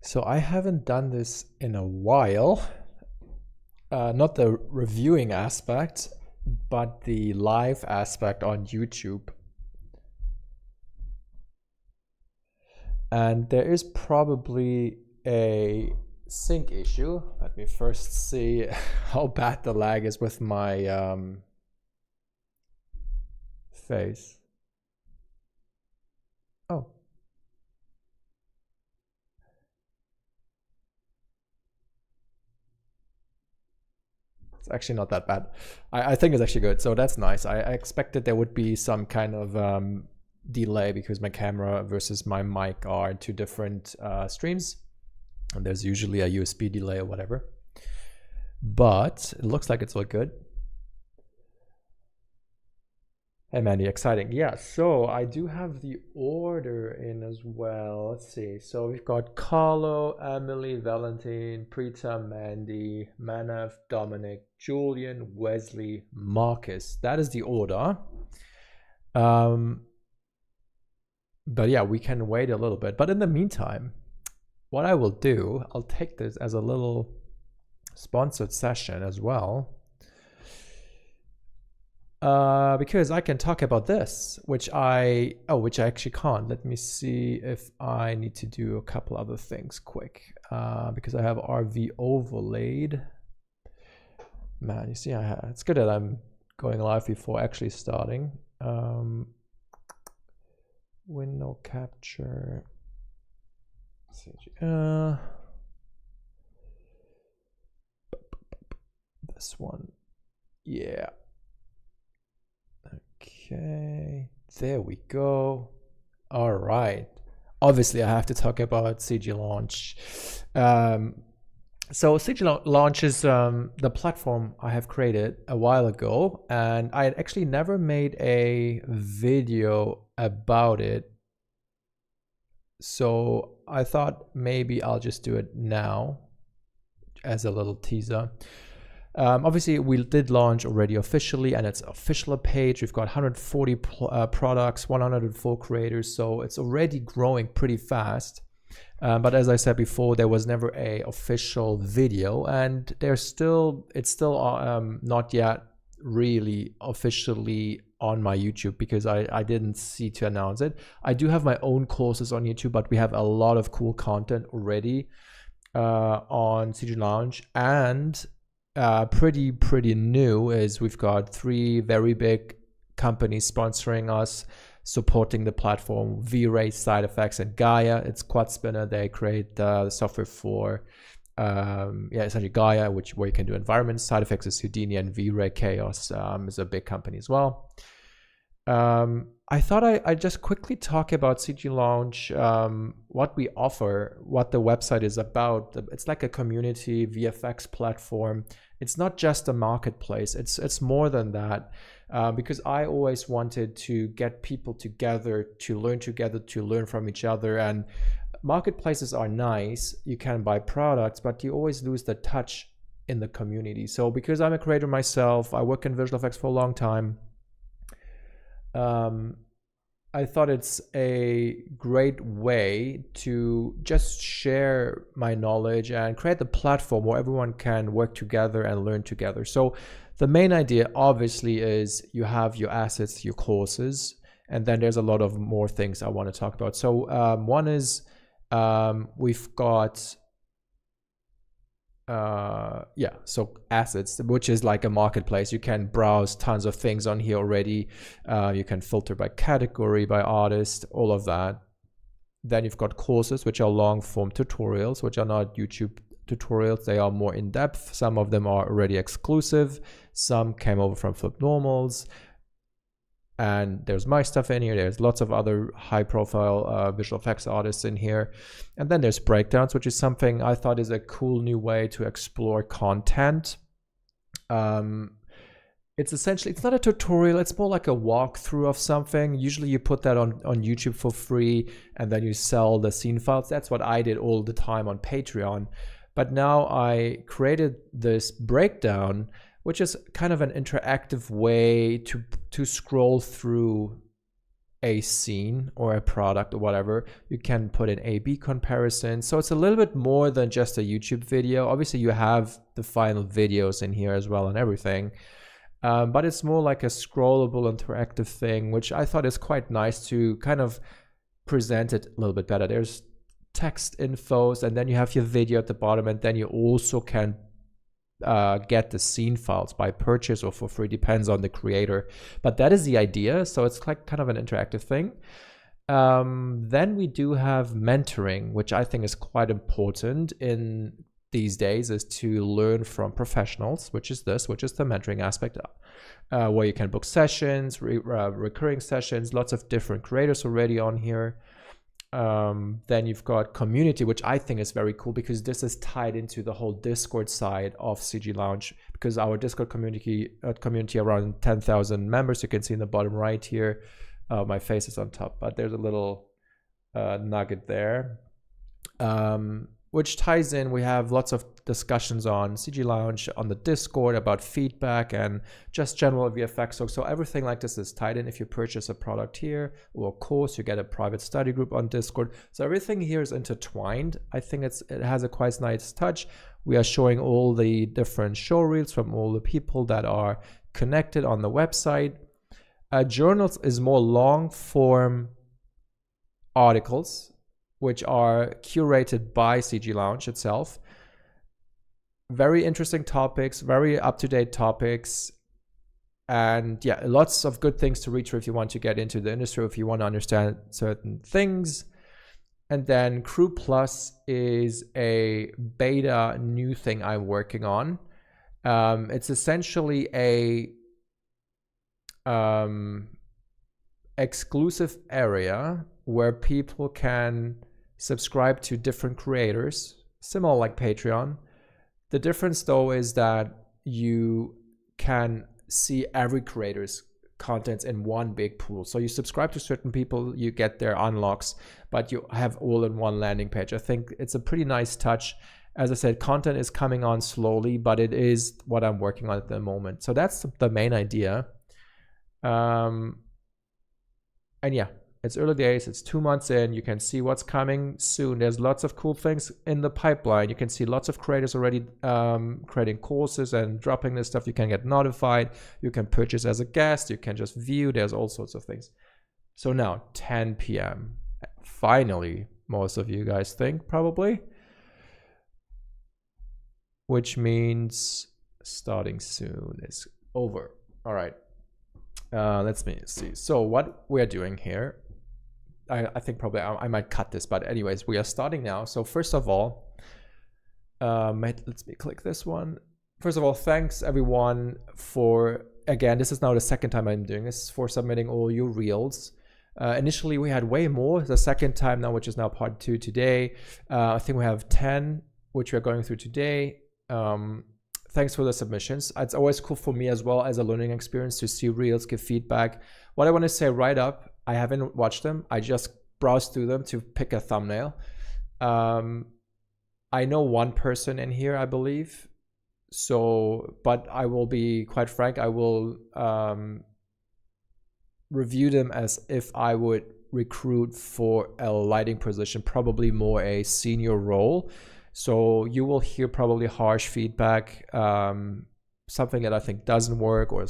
So I haven't done this in a while. Not the reviewing aspect, but the live aspect on YouTube. And there is probably a sync issue. Let me first see how bad the lag is with my face. Oh. It's actually not that bad. I think it's actually good, so that's nice. I expected there would be some kind of delay because my camera versus my mic are two different streams, and there's usually a USB delay or whatever. But it looks like it's all good. Hey Mandy, exciting. Yeah, so I do have the order in as well. Let's see. So we've got Carlo, Amélie, Valentin, Pritam, Mandy, Manav, Dominik, Julian, Wesley, Marcus. That is the order. But yeah, we can wait a little bit. But in the meantime, what I will do, I'll take this as a little sponsored session as well. Because I can talk about this, which I actually can't. Let me see if I need to do a couple other things quick. Because I have RV overlaid. Man, you see, it's good that I'm going live before actually starting. Window capture. This one, yeah. Okay, there we go. All right. Obviously, I have to talk about CG Launch. So CG Launch is the platform I have created a while ago, and I had actually never made a video about it. So I thought maybe I'll just do it now as a little teaser. Obviously, we did launch already officially, and it's official page. We've got 140 products, 104 creators, so it's already growing pretty fast. But as I said before, there was never a official video, and it's still not yet really officially on my YouTube because I didn't see to announce it. I do have my own courses on YouTube, but we have a lot of cool content already on CG Launch, and pretty new is we've got 3 very big companies sponsoring us, supporting the platform: V-Ray, Side Effects, and Gaia. It's Quad Spinner. They create the software for essentially Gaia, where you can do environments. Side Effects is Houdini, and V-Ray Chaos is a big company as well. I thought I'd just quickly talk about CG Launch, what we offer, what the website is about. It's like a community VFX platform. It's not just a marketplace. It's more than that, because I always wanted to get people together, to learn from each other. And marketplaces are nice. You can buy products, but you always lose the touch in the community. So because I'm a creator myself, I work in visual effects for a long time. I thought it's a great way to just share my knowledge and create the platform where everyone can work together and learn together. So the main idea obviously is you have your assets, your courses, and then there's a lot of more things I want to talk about. So one is we've got so assets, which is like a marketplace. You can browse tons of things on here already. You can filter by category, by artist, all of that. Then you've got courses, which are long form tutorials, which are not YouTube tutorials. They are more in depth. Some of them are already exclusive. Some came over from Flip Normals. And there's my stuff in here. There's lots of other high profile visual effects artists in here. And then there's breakdowns, which is something I thought is a cool new way to explore content. It's essentially, it's not a tutorial. It's more like a walkthrough of something. Usually you put that on YouTube for free and then you sell the scene files. That's what I did all the time on Patreon. But now I created this breakdown, which is kind of an interactive way to scroll through a scene or a product or whatever. You can put in A/B comparison. So it's a little bit more than just a YouTube video. Obviously, you have the final videos in here as well and everything. But it's more like a scrollable interactive thing, which I thought is quite nice to kind of present it a little bit better. There's text infos, and then you have your video at the bottom, and then you also can get the scene files by purchase or for free, depends on the creator. But that is the idea, so it's like kind of an interactive thing. Then we do have mentoring, which I think is quite important in these days, is to learn from professionals, which is the mentoring aspect, where you can book sessions, recurring sessions, lots of different creators already on here. Then you've got community, which I think is very cool because this is tied into the whole Discord side of CG Lounge, because our Discord community around 10,000 members. You can see in the bottom right here, my face is on top, but there's a little nugget there, which ties in. We have lots of discussions on CG Lounge on the Discord about feedback and just general VFX. So everything like this is tied in. If you purchase a product here or a course, you get a private study group on Discord. So everything here is intertwined. I think it has a quite nice touch. We are showing all the different show reels from all the people that are connected on the website. Journals is more long form articles, which are curated by CG Lounge itself. Very interesting topics, very up-to-date topics. And yeah, lots of good things to read through if you want to get into the industry, if you want to understand certain things. And then Crew Plus is a beta new thing I'm working on. It's essentially a exclusive area where people can subscribe to different creators, similar like Patreon. The difference though is that you can see every creator's content in one big pool. So you subscribe to certain people, you get their unlocks, but you have all in one landing page. I think it's a pretty nice touch. As I said, content is coming on slowly, but it is what I'm working on at the moment. So that's the main idea. And yeah, it's early days. It's 2 months in. You can see what's coming soon. There's lots of cool things in the pipeline. You can see lots of creators already creating courses and dropping this stuff. You can get notified. You can purchase as a guest. You can just view. There's all sorts of things. So now 10 p.m. Finally, most of you guys think probably, which means starting soon is over. All right. Let's see. So what we're doing here, I think probably I might cut this, but anyways, we are starting now. So first of all, let's me click this one. First of all, thanks everyone for, again, this is now the second time I'm doing this, for submitting all your reels. Initially we had way more, the second time now, which is now part 2 today. I think we have 10, which we're going through today. Thanks for the submissions. It's always cool for me as well as a learning experience to see reels, give feedback. What I want to say right up, I haven't watched them. I just browsed through them to pick a thumbnail. I know one person in here, I believe. So, but I will be quite frank, I will review them as if I would recruit for a lighting position, probably more a senior role. So you will hear probably harsh feedback, something that I think doesn't work, or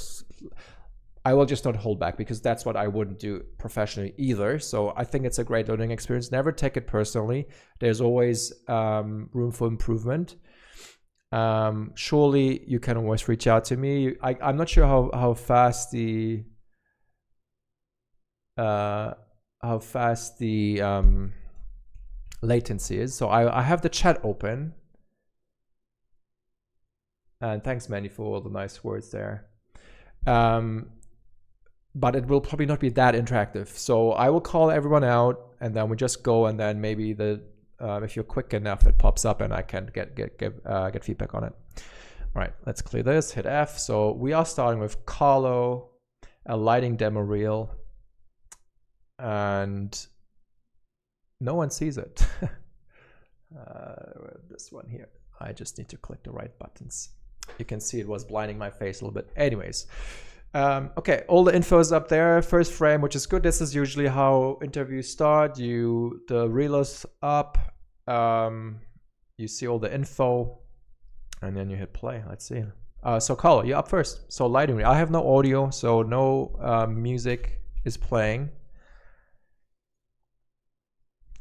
I will just not hold back, because that's what I wouldn't do professionally either. So I think it's a great learning experience. Never take it personally. There's always room for improvement. Surely you can always reach out to me. I'm not sure how fast the latency is. So I have the chat open. And thanks, Mandy, for all the nice words there. But it will probably not be that interactive. So I will call everyone out, and then we just go, and then maybe if you're quick enough, it pops up and I can get feedback on it. All right, let's clear this, hit F. So we are starting with Carlo, a lighting demo reel, and no one sees it. This one here. I just need to click the right buttons. You can see it was blinding my face a little bit. Anyways, Okay, all the info is up there. First frame, which is good. This is usually how interviews start. The reel is up. You see all the info, and then you hit play. Let's see. So Carlo, you're up first. So lighting. I have no audio, so no music is playing.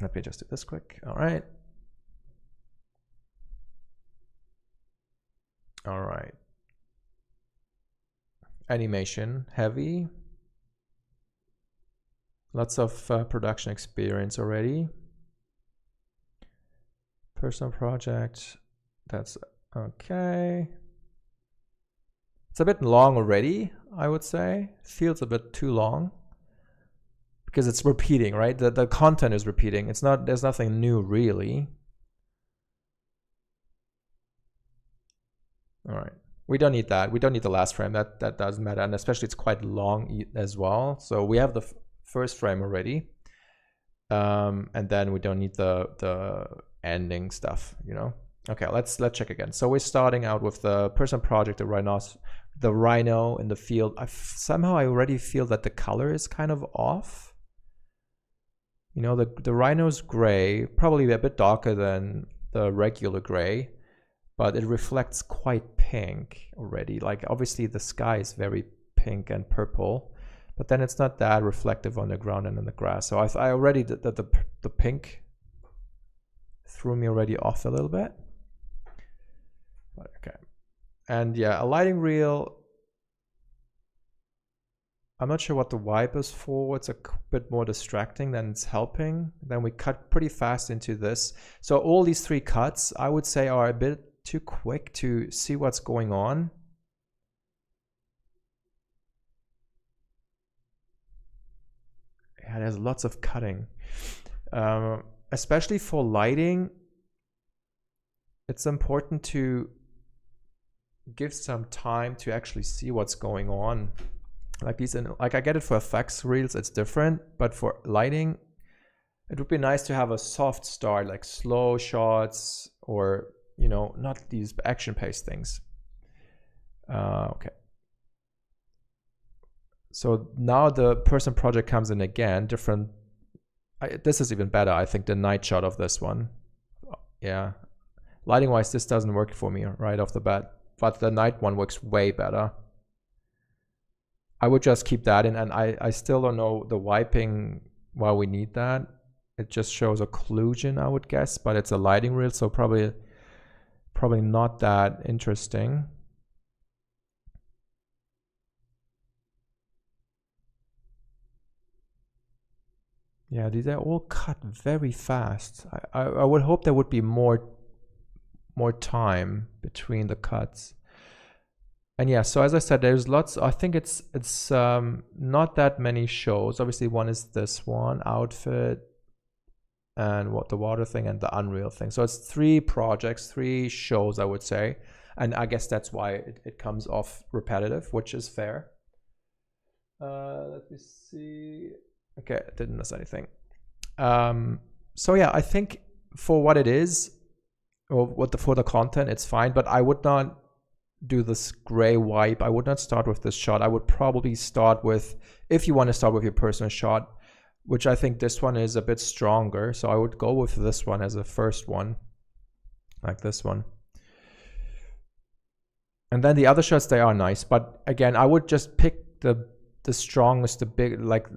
Let me just do this quick. All right. All right. Animation heavy. Lots of production experience already. Personal project. That's okay. It's a bit long already, I would say. Feels a bit too long because it's repeating, right? The content is repeating. It's not. There's nothing new really. All right. We don't need that. We don't need the last frame. That doesn't matter, and especially it's quite long as well. So we have the first frame already, and then we don't need the ending stuff. You know. Okay, let's check again. So we're starting out with the person project, the rhino in the field. Somehow I already feel that the color is kind of off. You know, the rhino's gray, probably a bit darker than the regular gray, but it reflects quite pink already. Like obviously the sky is very pink and purple, but then it's not that reflective on the ground and in the grass. So I already did the pink threw me already off a little bit. But okay, and yeah, a lighting reel. I'm not sure what the wipe is for. It's a bit more distracting than it's helping. Then we cut pretty fast into this. So all these three cuts, I would say, are a bit too quick to see what's going on. Yeah, there's lots of cutting. Especially for lighting, it's important to give some time to actually see what's going on. Like these, like I get it for effects reels, it's different, but for lighting, it would be nice to have a soft start, like slow shots, or you know, not these action-paced things. Okay. So now the person project comes in again, different. This is even better, I think, the night shot of this one. Yeah, lighting-wise, this doesn't work for me right off the bat, but the night one works way better. I would just keep that in, and I still don't know the wiping why we need that. It just shows occlusion, I would guess, but it's a lighting reel, so probably not that interesting. Yeah, these are all cut very fast. I would hope there would be more time between the cuts. And yeah, so as I said, there's lots. I think it's not that many shows. Obviously, one is this one, outfit, and what the water thing and the Unreal thing. So it's 3 projects, 3 shows, I would say. And I guess that's why it comes off repetitive, which is fair. Let me see. Okay, didn't miss anything. So yeah, I think for what it is, or for the content, it's fine. But I would not do this gray wipe. I would not start with this shot. I would probably start with, if you want to start with your personal shot, which I think this one is a bit stronger. So I would go with this one as a first one, like this one. And then the other shots, they are nice. But again, I would just pick the strongest, the big, like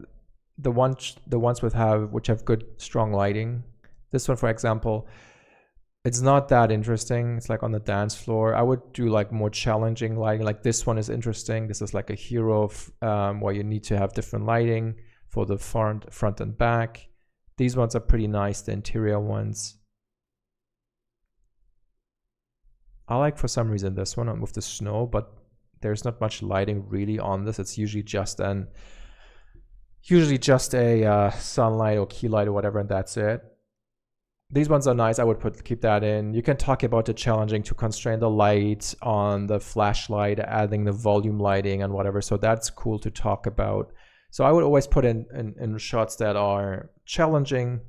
the ones which have good strong lighting. This one, for example, it's not that interesting. It's like on the dance floor. I would do like more challenging lighting. Like this one is interesting. This is like a hero where you need to have different lighting for the front and back. These ones are pretty nice, the interior ones. I like, for some reason, this one with the snow, but there's not much lighting really on this. It's usually just a sunlight or key light or whatever, and that's it. These ones are nice. I would keep that in. You can talk about the challenging to constrain the light on the flashlight, adding the volume lighting and whatever. So that's cool to talk about. So I would always put in shots that are challenging,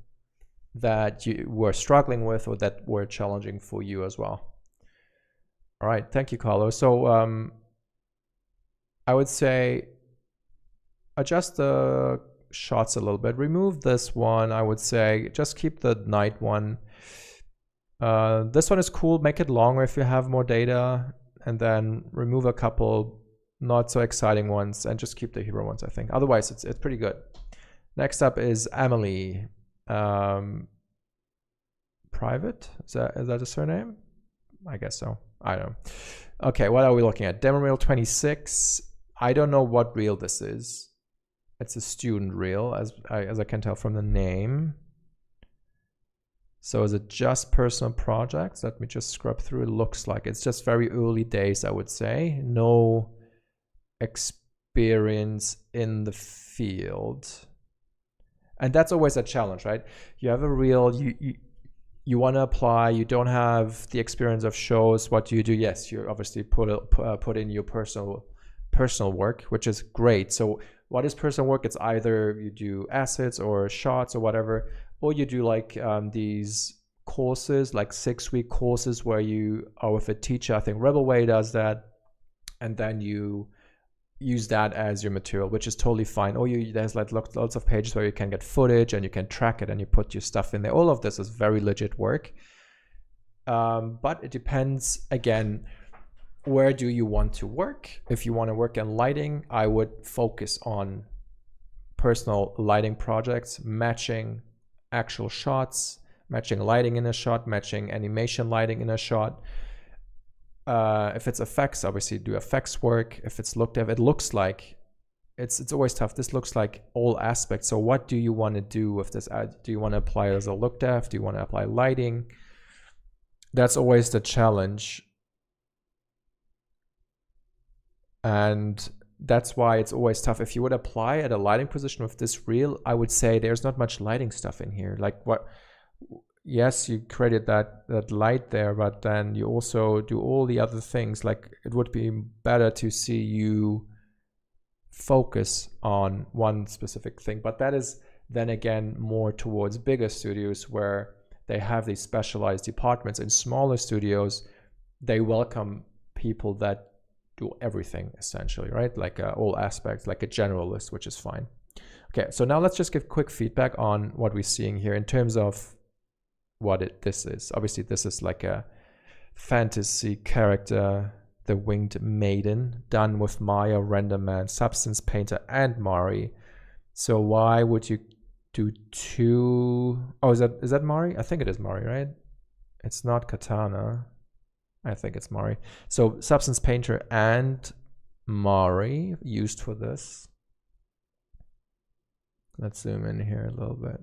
that you were struggling with, or that were challenging for you as well. All right, thank you, Carlo. So I would say adjust the shots a little bit. Remove this one. I would say just keep the night one. This one is cool. Make it longer if you have more data, and then remove a couple not so exciting ones and just keep the hero ones, I think. Otherwise, it's pretty good. Next up is Amélie. Privat? Is that a surname? I guess so. I don't know. Okay, what are we looking at? Demo reel 26. I don't know what reel this is. It's a student reel, as I can tell from the name. So is it just personal projects? Let me just scrub through. It looks like it's just very early days, I would say. No experience in the field. And that's always a challenge, right? You have a reel, you want to apply, you don't have the experience of shows. What do? Yes, you obviously put in your personal work, which is great. So what is personal work? It's either you do assets or shots or whatever, or you do like these courses, like 6-week courses where you are with a teacher. I think Rebel Way does that, and then you use that as your material, which is totally fine. Or there's like lots of pages where you can get footage and you can track it and you put your stuff in there. All of this is very legit work, but it depends again. Where do you want to work? If you want to work in lighting, I would focus on personal lighting projects, matching actual shots, matching lighting in a shot, matching animation lighting in a shot. If it's effects, obviously do effects work. If it's Lookdev, it looks like it's always tough. This looks like all aspects. So what do you want to do with this? Do you want to apply it as a Lookdev? Do you want to apply lighting? That's always the challenge. And that's why it's always tough. If you would apply at a lighting position with this reel, I would say there's not much lighting stuff in here. Like what? Yes, you created that light there, but then you also do all the other things. Like it would be better to see you focus on one specific thing. But that is then again more towards bigger studios where they have these specialized departments. In smaller studios, they welcome people that do everything essentially, right? Like all aspects, like a generalist, which is fine. Okay, so now let's just give quick feedback on what we're seeing here in terms of what this is. Obviously, this is like a fantasy character, the Winged Maiden, done with Maya, RenderMan, Substance Painter, and Mari. So why would you do two? Oh, is that Mari? I think it is Mari, right? It's not Katana. I think it's Mari. So Substance Painter and Mari used for this. Let's zoom in here a little bit.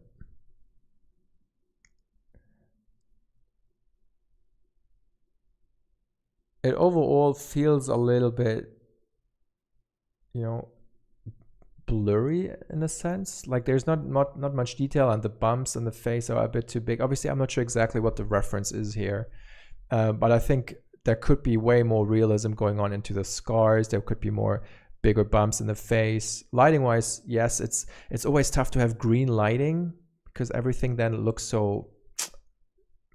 It overall feels a little bit, blurry in a sense. Like there's not much detail, and the bumps in the face are a bit too big. Obviously, I'm not sure exactly what the reference is here. But I think there could be way more realism going on into the scars. There could be more bigger bumps in the face. Lighting wise, yes, it's always tough to have green lighting because everything then looks so,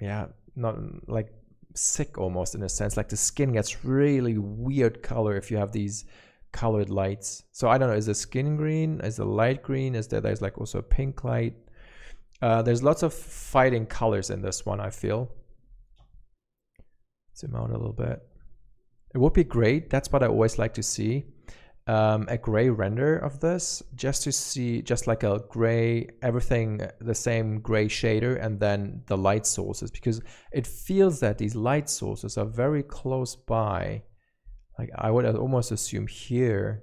not like sick almost in a sense. Like the skin gets really weird color if you have these colored lights. So I don't know, is the skin green? Is the light green? There's like also a pink light? There's lots of fighting colors in this one, I feel. Zoom out a little bit. It would be great. That's what I always like to see. A gray render of this, just to see just like a gray, everything the same gray shader, and then the light sources, because it feels that these light sources are very close by. Like I would almost assume here,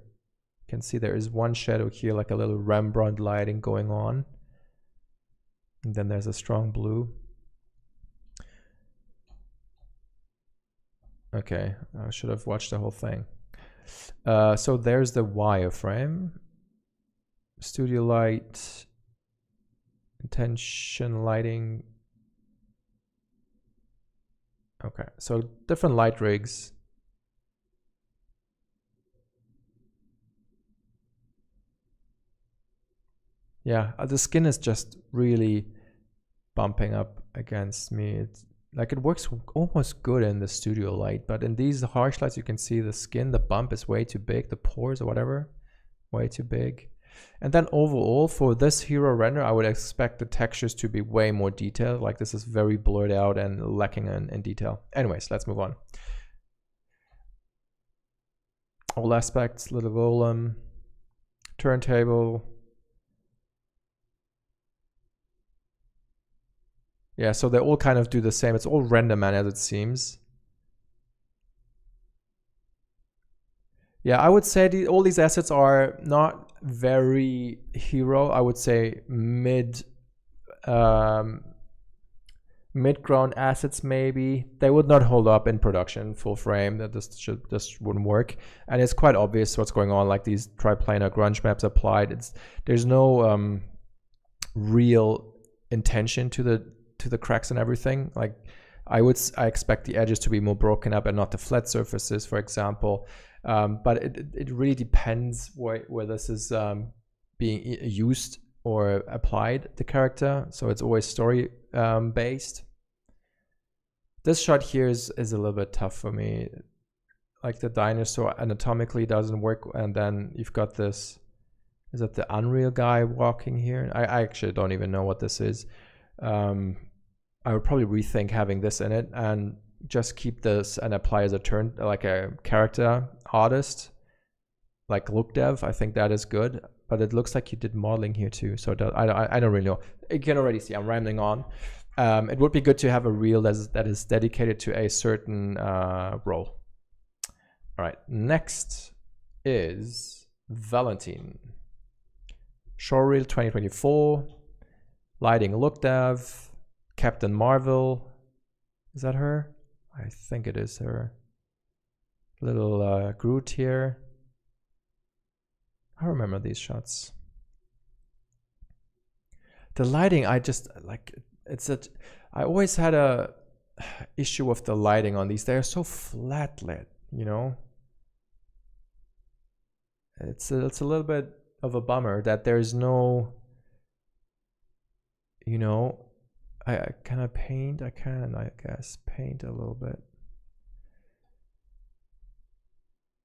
you can see there is one shadow here, like a little Rembrandt lighting going on. And then there's a strong blue. Okay, I should have watched the whole thing. So there's the wireframe, studio light, intention lighting. Okay, so different light rigs. Yeah, the skin is just really bumping up against me. like it works almost good in the studio light, but in these harsh lights, you can see the skin, the bump is way too big, the pores or whatever, way too big. And then overall, for this hero render, I would expect the textures to be way more detailed. Like this is very blurred out and lacking in detail. Anyways, let's move on. All aspects, little golem, turntable. Yeah, so they all kind of do the same. It's all render man as it seems. Yeah, I would say all these assets are not very hero. I would say mid-ground assets themaybe. They would not hold up in production full frame. That just wouldn't work. And it's quite obvious what's going on. Like these triplanar grunge maps applied. There's no real intention to the cracks and everything. Like I expect the edges to be more broken up and not the flat surfaces, for example. But it really depends where this is being used or applied, the character. So it's always story based. This shot here is a little bit tough for me. Like the dinosaur anatomically doesn't work, and then you've got this, is that the Unreal guy walking here? I actually don't even know what this is. I would probably rethink having this in it and just keep this and apply as like a character artist, like Lookdev. I think that is good, but it looks like you did modeling here too. So I don't really know. You can already see I'm rambling on. It would be good to have a reel that is dedicated to a certain role. All right, next is Valentin. Showreel 2024, lighting Lookdev, Captain Marvel. Is that her? I think it is her. Little Groot here. I remember these shots. The lighting, I just like, I always had a issue with the lighting on these. They're so flat lit, you know? It's a little bit of a bummer that there's no, you know, can I paint? I can, I guess, paint a little bit.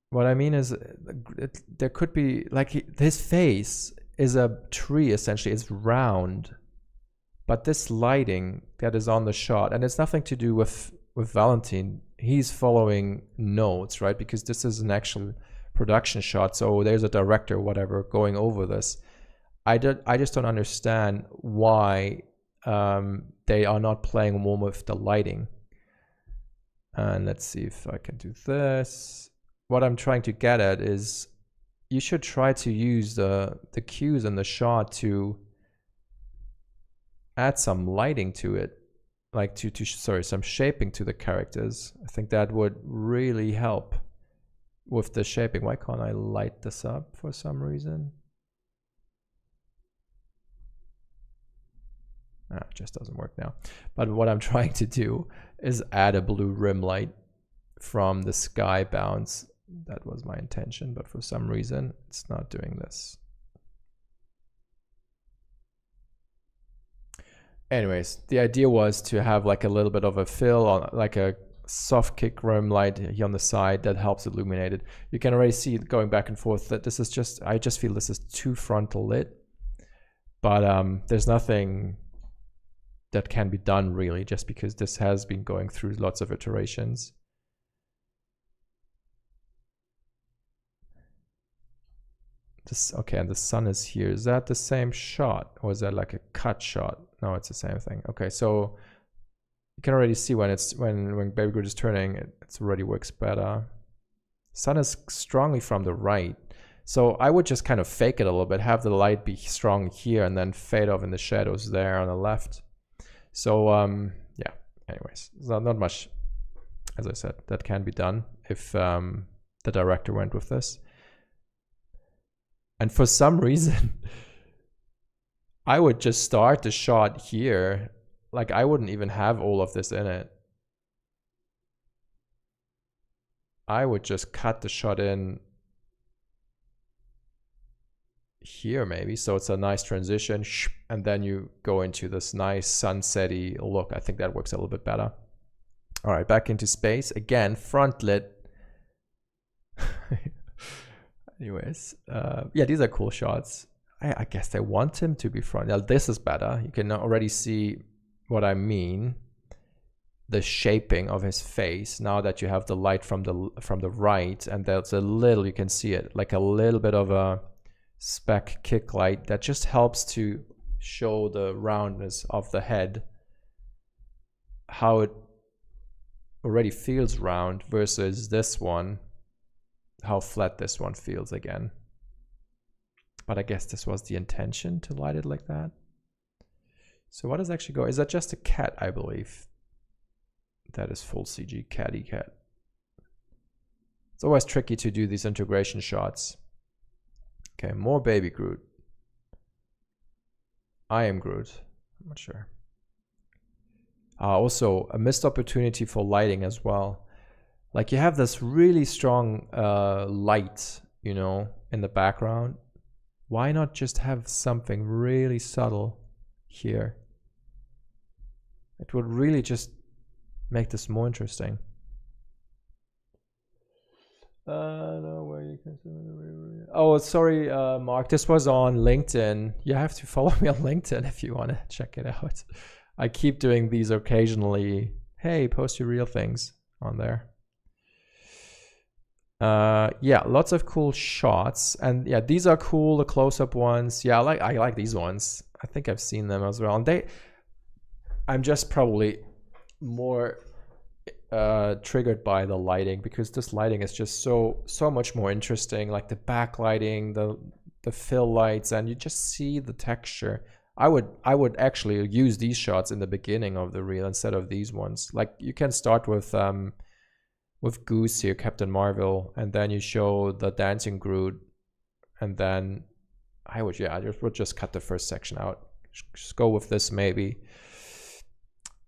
What I mean is, there could be, like, his face is a tree, essentially. It's round. But this lighting that is on the shot, and it's nothing to do with Valentin. He's following notes, right? Because this is an actual production shot. So there's a director, whatever, going over this. I just don't understand why they are not playing more with the lighting. And let's see if I can do this. What I'm trying to get at is you should try to use the cues in the shot to add some lighting to it, like some shaping to the characters. I think that would really help with the shaping. Why can't I light this up for some reason? It just doesn't work now. But what I'm trying to do is add a blue rim light from the sky bounce. That was my intention, but for some reason it's not doing this. Anyways, the idea was to have like a little bit of a fill on, like a soft kick rim light here on the side that helps illuminate it. You can already see it going back and forth that this is just, I just feel this is too frontal lit, but there's nothing that can be done really, just because this has been going through lots of iterations. Okay, and the sun is here. Is that the same shot, or is that like a cut shot? No, it's the same thing. Okay, so you can already see when it's when Baby Groot is turning, it already works better. Sun is strongly from the right, so I would just kind of fake it a little bit, have the light be strong here, and then fade off in the shadows there on the left. So yeah. Anyways, not much, as I said, that can be done if the director went with this. And for some reason, I would just start the shot here. Like I wouldn't even have all of this in it. I would just cut the shot in here maybe. So it's a nice transition. And then you go into this nice sunsetty look. I think that works a little bit better. All right, back into space again, front lit. Anyways, yeah, these are cool shots. I guess they want him to be front. Now this is better. You can already see what I mean. The shaping of his face now that you have the light from the right, and there's a little, you can see it, like a little bit of a speck kick light that just helps to show the roundness of the head, how it already feels round versus this one, how flat this one feels again. But I guess this was the intention to light it like that. So what does actually go? Is that just a cat, I believe? That is full CG catty cat. It's always tricky to do these integration shots. Okay, more baby Groot. I am Groot. I'm not sure. Also, a missed opportunity for lighting as well. Like you have this really strong light, you know, in the background. Why not just have something really subtle here? It would really just make this more interesting. No, where you can. Oh, sorry, Mark. This was on LinkedIn. You have to follow me on LinkedIn if you want to check it out. I keep doing these occasionally. Hey, post your real things on there. Yeah, lots of cool shots, and yeah, these are cool. The close-up ones. Yeah, I like these ones. I think I've seen them as well. And I'm just probably more triggered by the lighting, because this lighting is just so much more interesting. Like the backlighting, the fill lights, and you just see the texture. I would actually use these shots in the beginning of the reel instead of these ones. Like you can start with Goose here, Captain Marvel, and then you show the dancing Groot, and then I would just cut the first section out. Just go with this maybe.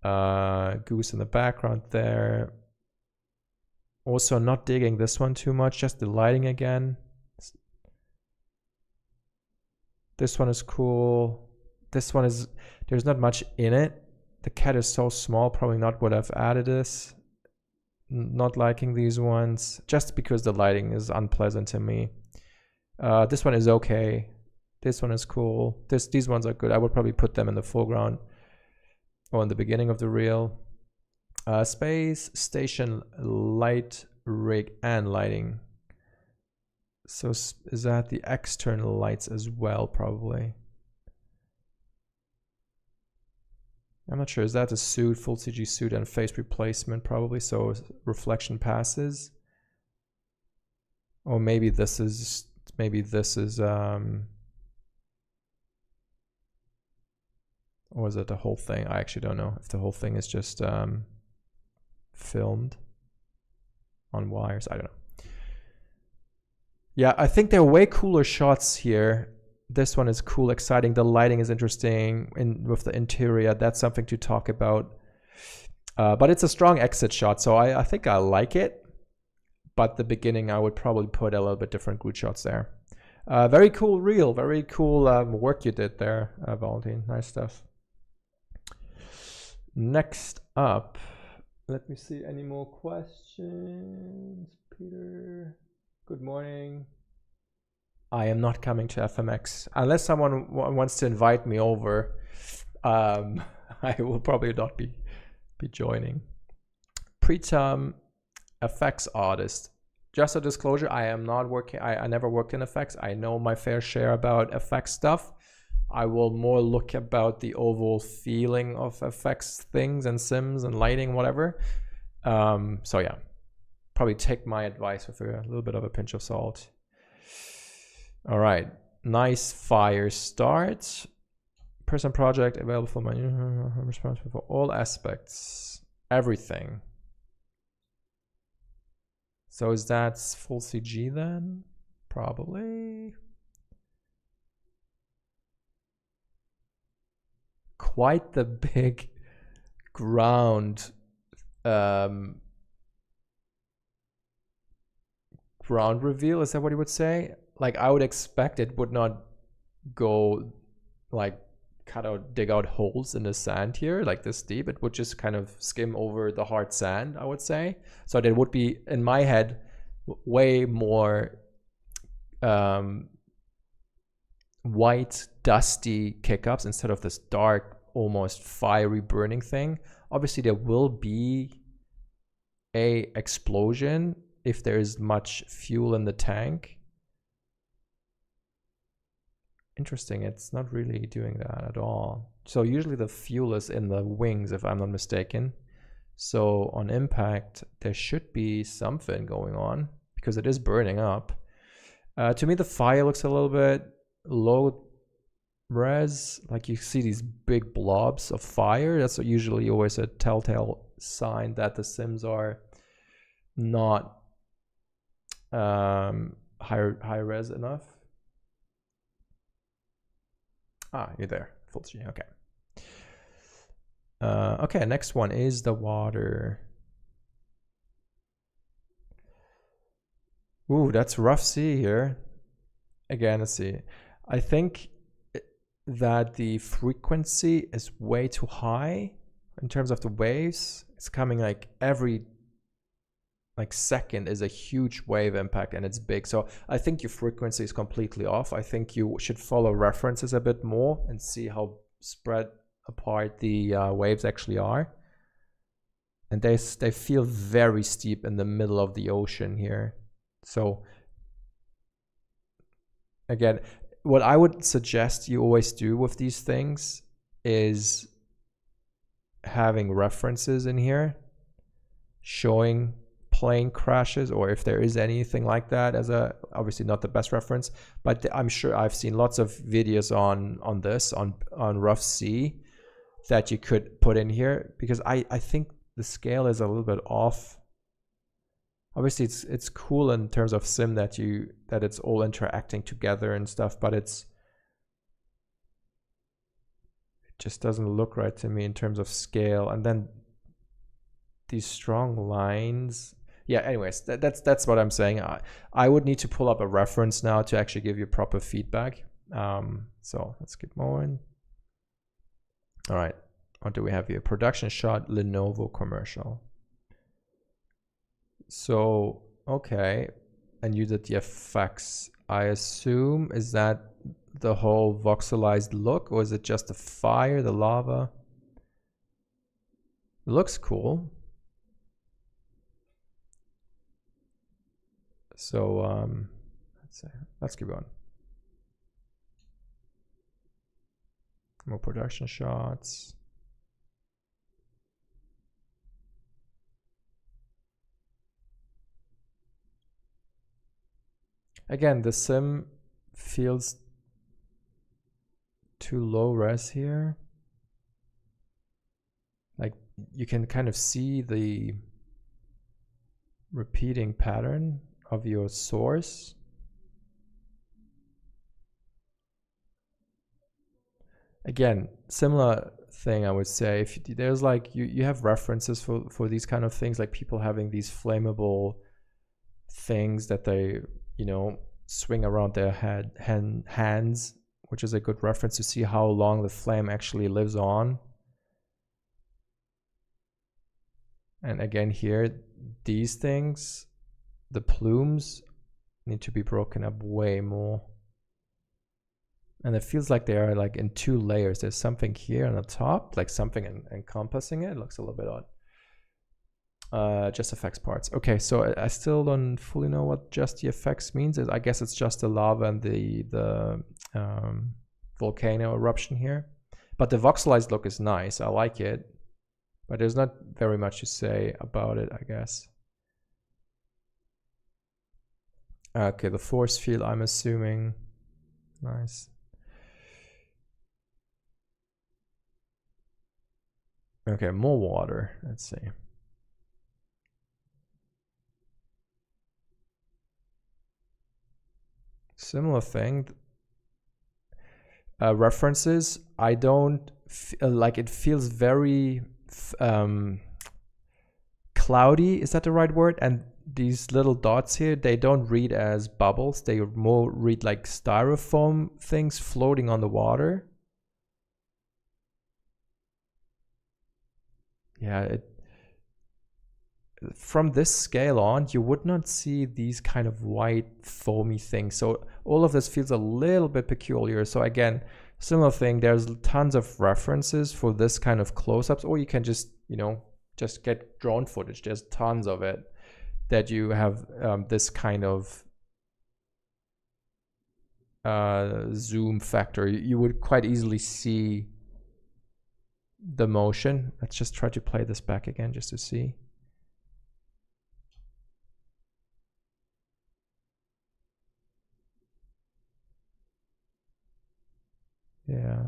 Goose in the background there. Also not digging this one too much, just the lighting again. This one is cool. This one is, there's not much in it. The cat is so small, probably not would have added this. Not liking these ones, just because the lighting is unpleasant to me. This one is okay. This one is cool. These ones are good. I would probably put them in the foreground or in the beginning of the reel. Space station light rig and lighting. So is that the external lights as well? Probably. I'm not sure. Is that a suit, full CG suit and face replacement? Probably. So reflection passes. Or maybe this is or is it the whole thing? I actually don't know if the whole thing is just filmed on wires. I don't know. Yeah, I think there are way cooler shots here. This one is cool, exciting. The lighting is interesting with the interior. That's something to talk about. But it's a strong exit shot, so I think I like it. But the beginning, I would probably put a little bit different Groot shots there. Very cool reel. Very cool work you did there, Valentin. Nice stuff. Next up, let me see any more questions. Peter, good morning. I am not coming to FMX unless someone wants to invite me over. I will probably not be joining. Pritam, effects artist. Just a disclosure, I am not working. I never worked in effects. I know my fair share about effects stuff. I will more look about the overall feeling of effects things and sims and lighting, whatever. So yeah, probably take my advice with a little bit of a pinch of salt. All right, nice fire start. Person project available for my responsible for all aspects, everything. So is that full CG then? Probably. Quite the big ground reveal. Is that what you would say? Like I would expect it would not go like dig out holes in the sand here, like this deep. It would just kind of skim over the hard sand, I would say. So there would be, in my head, way more white, dusty kick-ups instead of this dark, almost fiery burning thing. Obviously, there will be a explosion if there is much fuel in the tank. Interesting, it's not really doing that at all. So usually the fuel is in the wings, if I'm not mistaken. So on impact, there should be something going on because it is burning up. To me, the fire looks a little bit low res. Like you see these big blobs of fire. That's usually always a telltale sign that the sims are not high res enough. Ah, you're there. Full screen. Okay. Okay, next one is the water. Ooh, that's rough sea here. Again, let's see. I think that the frequency is way too high in terms of the waves. It's coming like every second is a huge wave impact and it's big. So I think your frequency is completely off. I think you should follow references a bit more and see how spread apart the waves actually are. And they feel very steep in the middle of the ocean here. So again, what I would suggest you always do with these things is having references in here showing plane crashes, or if there is anything like that, as a obviously not the best reference, but I'm sure I've seen lots of videos on this on rough sea that you could put in here, because I think the scale is a little bit off. Obviously it's cool in terms of sim that it's all interacting together and stuff, but it just doesn't look right to me in terms of scale. And then these strong lines. Yeah, anyways, that's what I'm saying. I would need to pull up a reference now to actually give you proper feedback. So let's keep going. All right, what do we have here? Production shot, Lenovo commercial. So, okay, and you did the VFX. I assume, is that the whole voxelized look, or is it just the fire, the lava? It looks cool. So let's keep going. More production shots. Again, the sim feels too low res here. Like you can kind of see the repeating pattern of your source. Again, similar thing I would say. If there's like you have references for these kind of things, like people having these flammable things that they swing around their hands, which is a good reference to see how long the flame actually lives on. And again here, these things, the plumes need to be broken up way more. And it feels like they are like in two layers. There's something here on the top, like something encompassing it. It looks a little bit odd. Just effects parts. Okay, so I still don't fully know what just the effects means. I guess it's just the lava and the volcano eruption here. But the voxelized look is nice. I like it. But there's not very much to say about it, I guess. Okay, the force field, I'm assuming. Nice. Okay, more water. Let's see. Similar thing. References. I don't like it. Feels very cloudy. Is that the right word? And these little dots here, they don't read as bubbles. They more read like styrofoam things floating on the water. yeah, from this scale on, you would not see these kind of white foamy things. So all of this feels a little bit peculiar. So again, similar thing, there's tons of references for this kind of close-ups, or you can just, you know, just get drone footage. There's tons of it that you have this kind of zoom factor. You would quite easily see the motion. Let's just try to play this back again just to see. Yeah.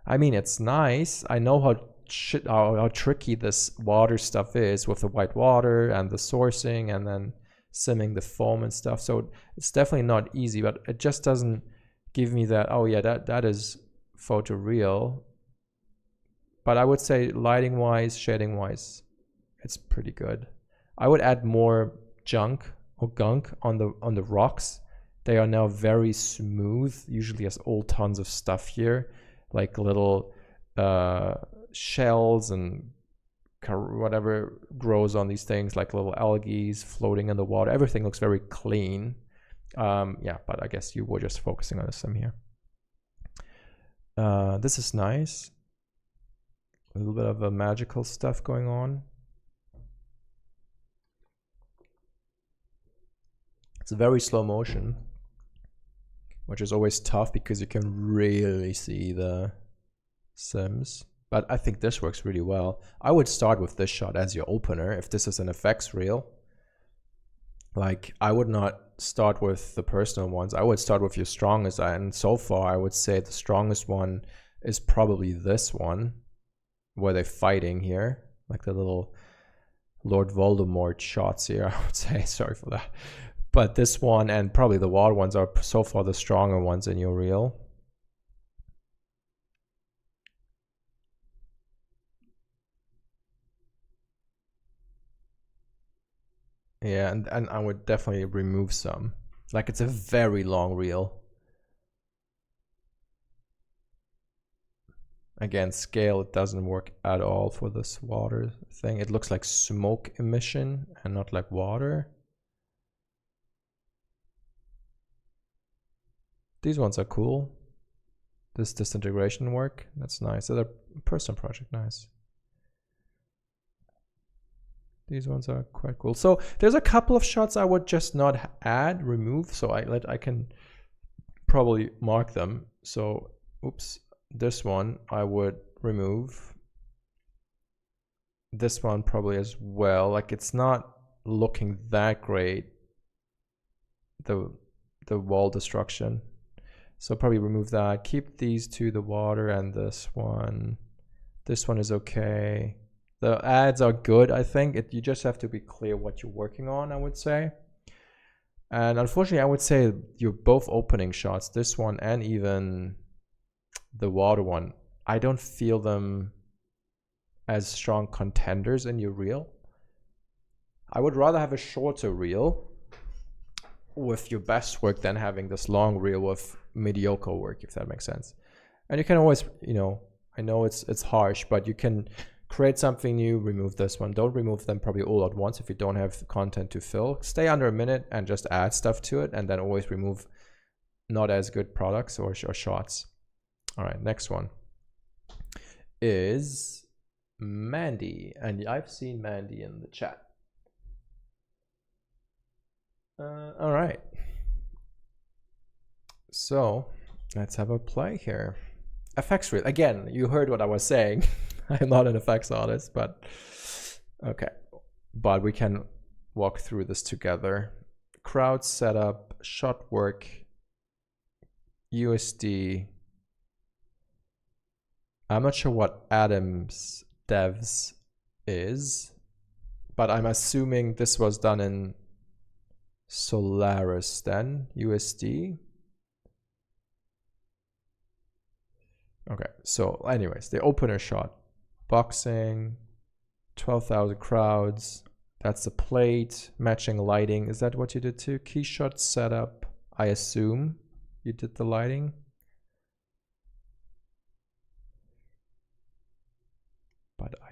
I mean, it's nice. I know how tricky this water stuff is with the white water and the sourcing and then simming the foam and stuff. So it's definitely not easy, but it just doesn't give me that, oh yeah, that is photoreal. But I would say lighting wise, shading wise, it's pretty good. I would add more junk or gunk on the rocks. They are now very smooth. Usually has all tons of stuff here, like little shells and whatever grows on these things, like little algae floating in the water. Everything looks very clean. Yeah, but I guess you were just focusing on the sim here. This is nice. A little bit of a magical stuff going on. It's a very slow motion, which is always tough because you can really see the sims. But I think this works really well. I would start with this shot as your opener if this is an FX reel. Like, I would not start with the personal ones. I would start with your strongest. And so far, I would say the strongest one is probably this one, where they're fighting here. Like the little Lord Voldemort shots here, I would say. Sorry for that. But this one and probably the water ones are so far the stronger ones in your reel. Yeah, and I would definitely remove some. Like, it's a very long reel. Again, scale, it doesn't work at all for this water thing. It looks like smoke emission and not like water. These ones are cool. This disintegration work, that's nice. They're a personal project, nice. These ones are quite cool. So there's a couple of shots I would just not add, remove. So I can probably mark them. So, oops, this one I would remove. This one probably as well. Like, it's not looking that great, the wall destruction. So probably remove that. Keep these two, the water and this one. This one is okay. The ads are good, I think. You just have to be clear what you're working on, I would say. And unfortunately, I would say you're both opening shots, this one and even the water one. I don't feel them as strong contenders in your reel. I would rather have a shorter reel with your best work than having this long reel with mediocre work, if that makes sense. And you can always, you know, I know it's harsh, but you can create something new, remove this one. Don't remove them probably all at once if you don't have content to fill. Stay under a minute and just add stuff to it, and then always remove not as good products or shots. All right, next one is Mandy, and I've seen Mandy in the chat. All right, so let's have a play here. FX reel, again, you heard what I was saying. I'm not an effects artist, but okay. But we can walk through this together. Crowd setup, shot work, USD. I'm not sure what Adam's devs is, but I'm assuming this was done in Solaris then, USD. Okay, so anyways, the opener shot. Boxing, 12,000 crowds. That's the plate, matching lighting. Is that what you did too? Key shot setup. I assume you did the lighting.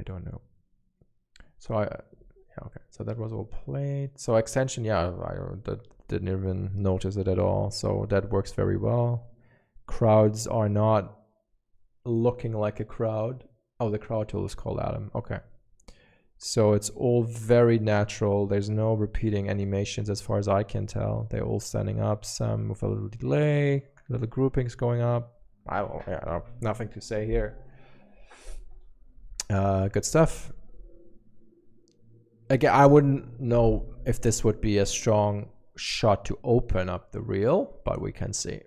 I don't know. So yeah, okay. So that was all played. So extension, yeah, didn't even notice it at all. So that works very well. Crowds are not looking like a crowd. Oh, the crowd tool is called Atom. Okay. So it's all very natural. There's no repeating animations as far as I can tell. They're all standing up, some with a little delay, little groupings going up. Nothing to say here. Good stuff. Again, I wouldn't know if this would be a strong shot to open up the reel, but we can see.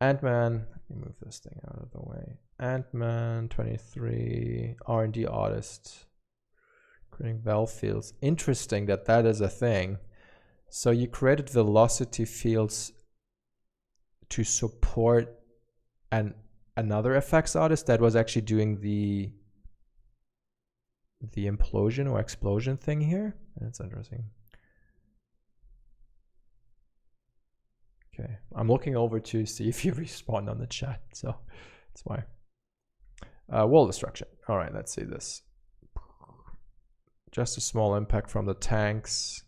Ant-Man, let me move this thing out of the way. Ant-Man 23, R&D artist. Creating valve fields. Interesting that that is a thing. So you created velocity fields to support another effects artist that was actually doing the implosion or explosion thing here. That's interesting. Okay, I'm looking over to see if you respond on the chat, so that's why. Wall destruction. All right, let's see this. Just a small impact from the tanks.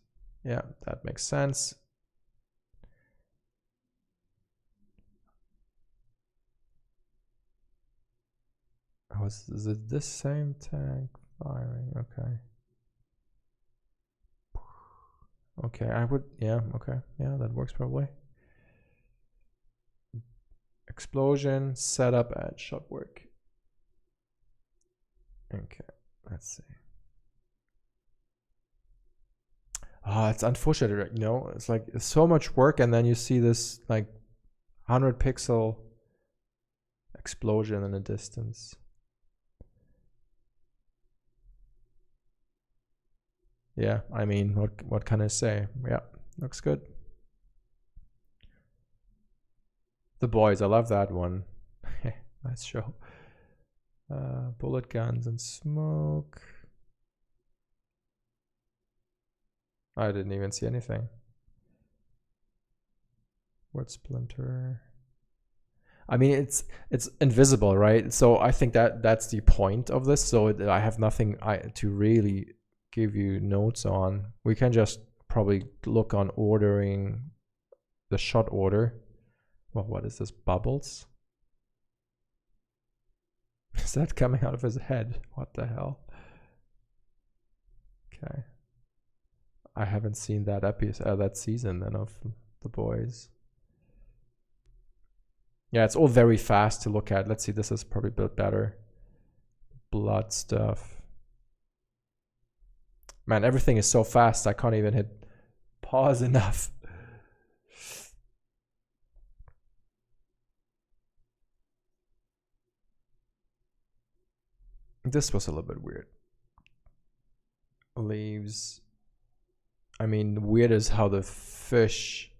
Yeah, that makes sense. Oh, is it this same tank firing? Okay. Okay, I would, yeah, okay. Yeah, that works probably. Explosion, setup, and shot work. Okay, let's see. Ah, it's unfortunate, you know, it's like it's so much work and then you see this like 100 pixel explosion in the distance. Yeah, I mean, what can I say? Yeah, looks good. The Boys, I love that one. Nice show. Bullet guns and smoke. I didn't even see anything. Word splinter. I mean, it's invisible, right? So I think that's the point of this. So I have nothing to really give you notes on. We can just probably look on ordering the shot order. Well, what is this? Bubbles? Is that coming out of his head? What the hell? Okay. I haven't seen that episode, that season then of The Boys. Yeah, it's all very fast to look at. Let's see, this is probably built better. Blood stuff. Man, everything is so fast, I can't even hit pause enough. This was a little bit weird. Leaves. I mean, weird is how the fish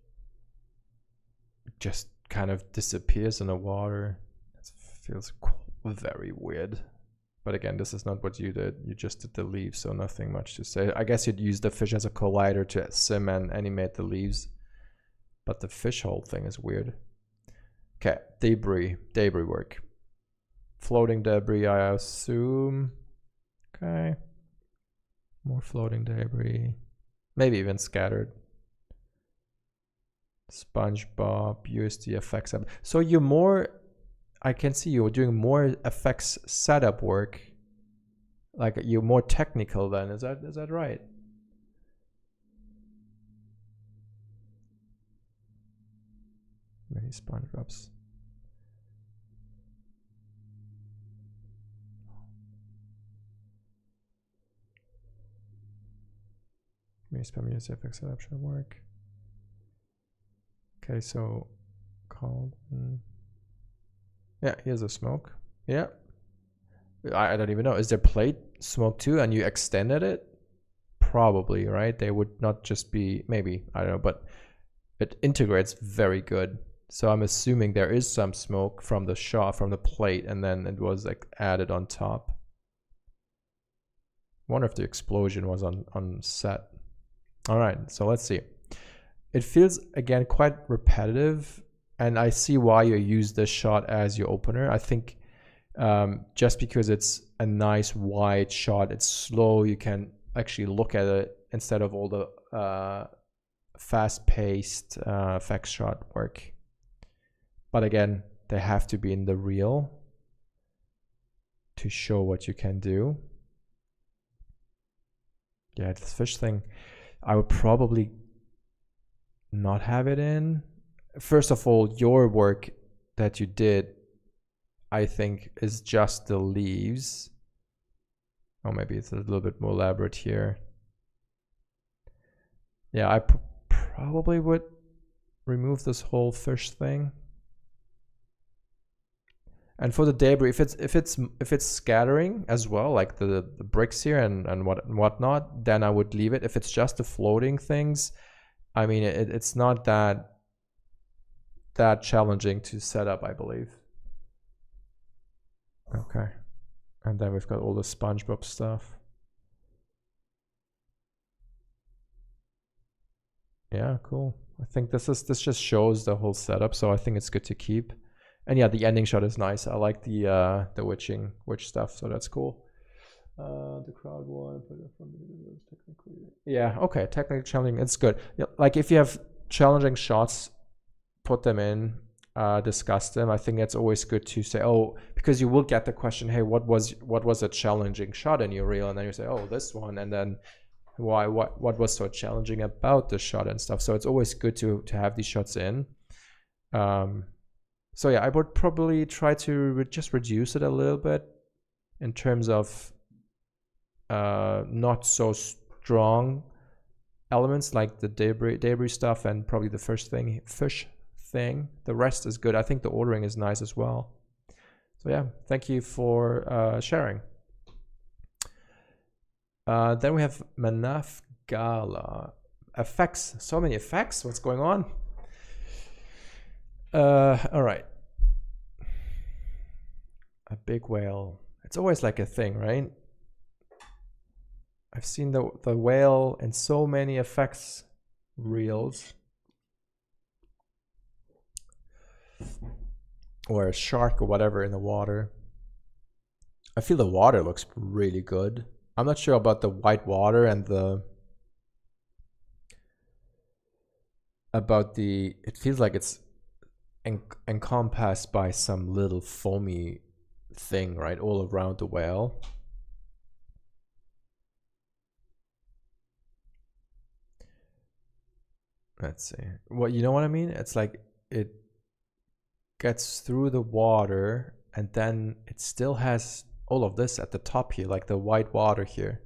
just kind of disappears in the water. It feels very weird. But again, this is not what you did. You just did the leaves, so nothing much to say. I guess you'd use the fish as a collider to sim and animate the leaves. But the fish hole thing is weird. Okay, debris work. Floating debris, I assume. Okay. More floating debris. Maybe even scattered. SpongeBob, USD effects. So you're more, I can see you're doing more effects setup work. Like you're more technical then, is that right? Many SpongeBobs. FX setup should work. Okay, so called. Yeah, here's a smoke. Yeah. I don't even know. Is there plate smoke too and you extended it? Probably, right? They would not just be, maybe, I don't know, but it integrates very good. So I'm assuming there is some smoke from the shot, from the plate, and then it was like added on top. Wonder if the explosion was on set. All right, so let's see. It feels, again, quite repetitive, and I see why you use this shot as your opener. I think Just because it's a nice wide shot, it's slow, you can actually look at it instead of all the fast-paced effects shot work. But again, they have to be in the reel to show what you can do. Yeah, this fish thing, I would probably not have it in. First of all, your work that you did, I think, is just the leaves. Or maybe it's a little bit more elaborate here. Yeah, I probably would remove this whole fish thing. And for the debris, if it's scattering as well, like the bricks here and whatnot, then I would leave it. If it's just the floating things, I mean, it's not that challenging to set up, I believe. Okay, and then we've got all the SpongeBob stuff. Yeah, cool. I think this just shows the whole setup, so I think it's good to keep. And yeah, the ending shot is nice. I like the witch stuff, so that's cool. The crowd one, technically. Yeah, okay, technically challenging. It's good. Yeah, like if you have challenging shots, put them in, discuss them. I think it's always good to say, oh, because you will get the question, hey, what was a challenging shot in your reel? And then you say, oh, this one, and then why? What was so challenging about the shot and stuff? So it's always good to have these shots in. So yeah, I would probably try to just reduce it a little bit in terms of not so strong elements like the debris stuff and probably the fish thing. The rest is good. I think the ordering is nice as well. So yeah, thank you for sharing. Then we have Manav, Gala. Effects, so many effects. What's going on? All right. A big whale. It's always like a thing, right? I've seen the whale in so many effects reels. Or a shark or whatever in the water. I feel the water looks really good. I'm not sure about the white water and it feels like it's encompassed by some little foamy thing, right, all around the whale. Let's see. Well, you know what I mean? It's like it gets through the water and then it still has all of this at the top here, like the white water here.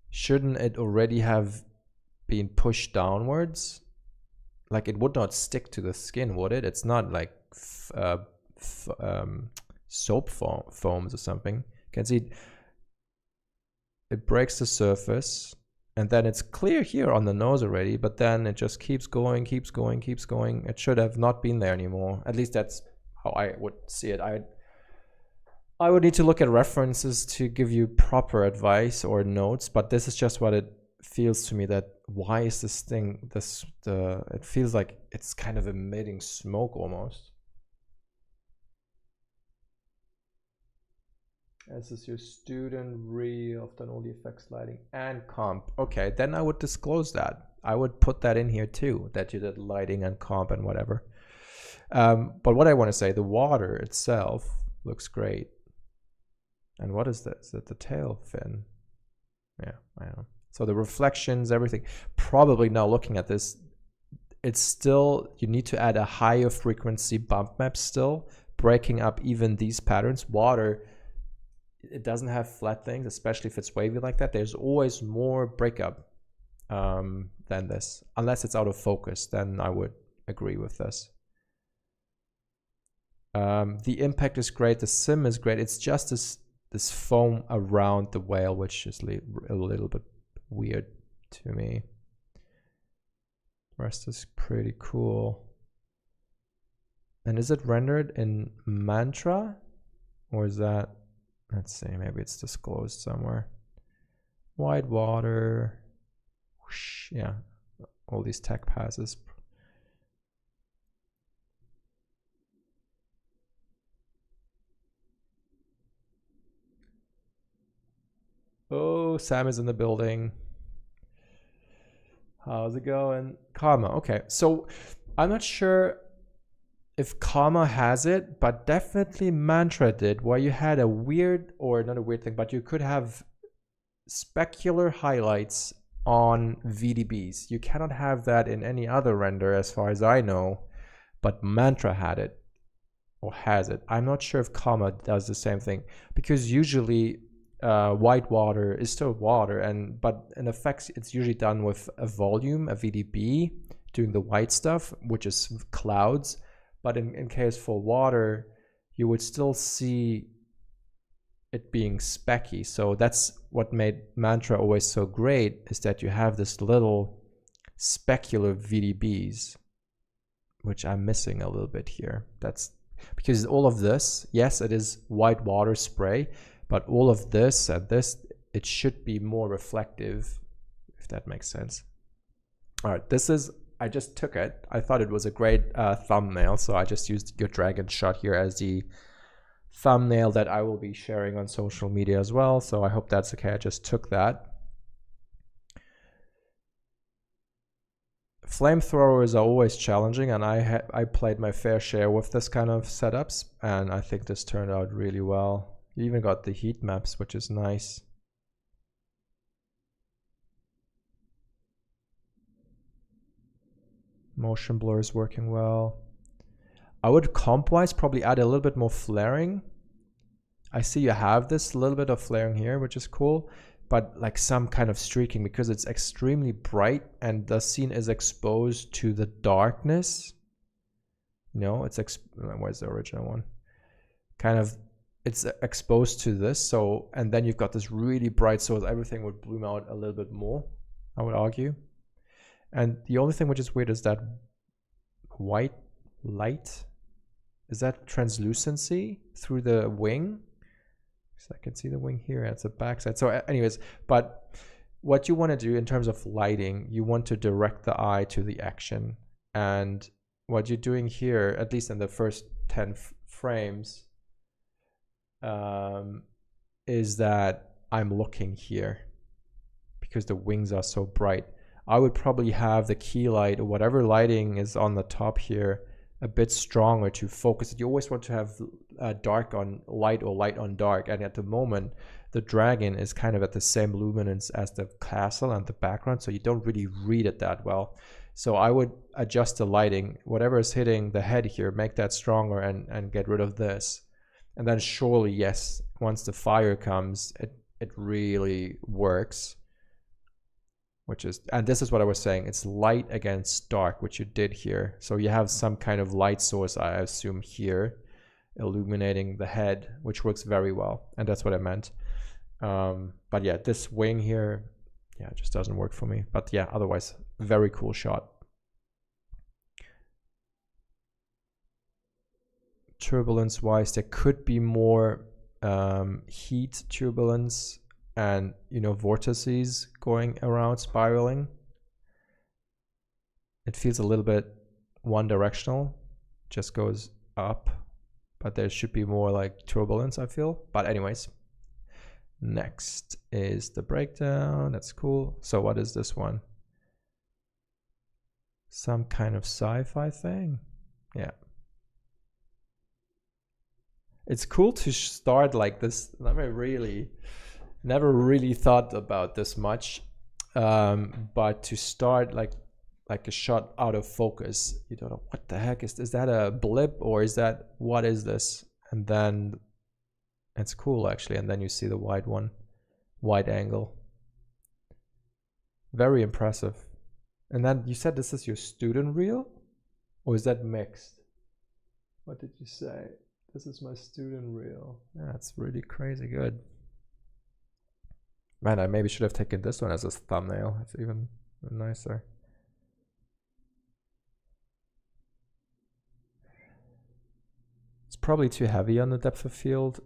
Shouldn't it already have been pushed downwards? Like it would not stick to the skin, would it? It's not like soap foams or something. You can see it breaks the surface and then it's clear here on the nose already, but then it just keeps going. It should have not been there anymore. At least that's how I would see it. I would need to look at references to give you proper advice or notes, but this is just what it feels to me, that why is this thing, it feels like it's kind of emitting smoke almost. This is your student reel, I've done all the effects, lighting and comp. Okay, then I would disclose that. I would put that in here too, that you did lighting and comp and whatever. But what I want to say, the water itself looks great. And what is this? Is it the tail fin? Yeah, I don't know. So the reflections, everything. Probably now looking at this, it's still, you need to add a higher frequency bump map still, breaking up even these patterns. Water, it doesn't have flat things, especially if it's wavy like that. There's always more breakup than this. Unless it's out of focus, then I would agree with this. The impact is great. The sim is great. It's just this foam around the whale, which is a little bit weird to me. The rest is pretty cool. And is it rendered in Mantra? Or is that, let's see, maybe it's disclosed somewhere. Wide water. Whoosh, yeah, all these tech passes. Hello, Sam is in the building. How's it going? Karma. Okay, so I'm not sure if Karma has it, but definitely Mantra did, where you had a weird, or not a weird thing, but you could have specular highlights on VDBs. You cannot have that in any other render as far as I know, but Mantra had it, or has it. I'm not sure if Karma does the same thing, because usually white water is still water, but in effects it's usually done with a volume, a VDB, doing the white stuff, which is clouds. But in case for water, you would still see it being specky. So that's what made Mantra always so great, is that you have this little specular VDBs, which I'm missing a little bit here. That's because all of this, yes, it is white water spray, but all of this and this, it should be more reflective, if that makes sense. All right, this is, I just took it. I thought it was a great thumbnail, so I just used your dragon shot here as the thumbnail that I will be sharing on social media as well. So I hope that's okay. I just took that. Flamethrowers are always challenging, and I played my fair share with this kind of setups, and I think this turned out really well. You even got the heat maps, which is nice. Motion blur is working well. I would comp-wise probably add a little bit more flaring. I see you have this little bit of flaring here, which is cool, but like some kind of streaking, because it's extremely bright and the scene is exposed to the darkness. You know, it's where's the original one? Kind of, it's exposed to this. So, and then you've got this really bright, so everything would bloom out a little bit more, I would argue. And the only thing which is weird is that white light. Is that translucency through the wing? So I can see the wing here. It's the backside. So anyways, but what you want to do in terms of lighting, you want to direct the eye to the action. And what you're doing here, at least in the first 10 frames, is that I'm looking here because the wings are so bright. I would probably have the key light or whatever lighting is on the top here a bit stronger to focus it. You always want to have dark on light or light on dark. And at the moment, the dragon is kind of at the same luminance as the castle and the background. So you don't really read it that well. So I would adjust the lighting. Whatever is hitting the head here, make that stronger and get rid of this. And then surely, yes, once the fire comes, it really works. Which is, and this is what I was saying, it's light against dark, which you did here. So you have some kind of light source, I assume, here, illuminating the head, which works very well. And that's what I meant. But yeah, this wing here, yeah, it just doesn't work for me. But yeah, otherwise, very cool shot. Turbulence wise, there could be more heat turbulence and, you know, vortices going around, spiraling. It feels a little bit one directional, just goes up, but there should be more like turbulence, I feel. But anyways, next is the breakdown. That's cool. So what is this one? Some kind of sci-fi thing. Yeah. It's cool to start like this. Never really thought about this much, but to start like a shot out of focus, you don't know what the heck is that a blip or is that, what is this? And then it's cool actually, and then you see the wide angle. Very impressive. And then you said this is your student reel, or is that mixed? What did you say? This is my student reel. That's really crazy good. Man, I maybe should have taken this one as a thumbnail. It's even nicer. It's probably too heavy on the depth of field.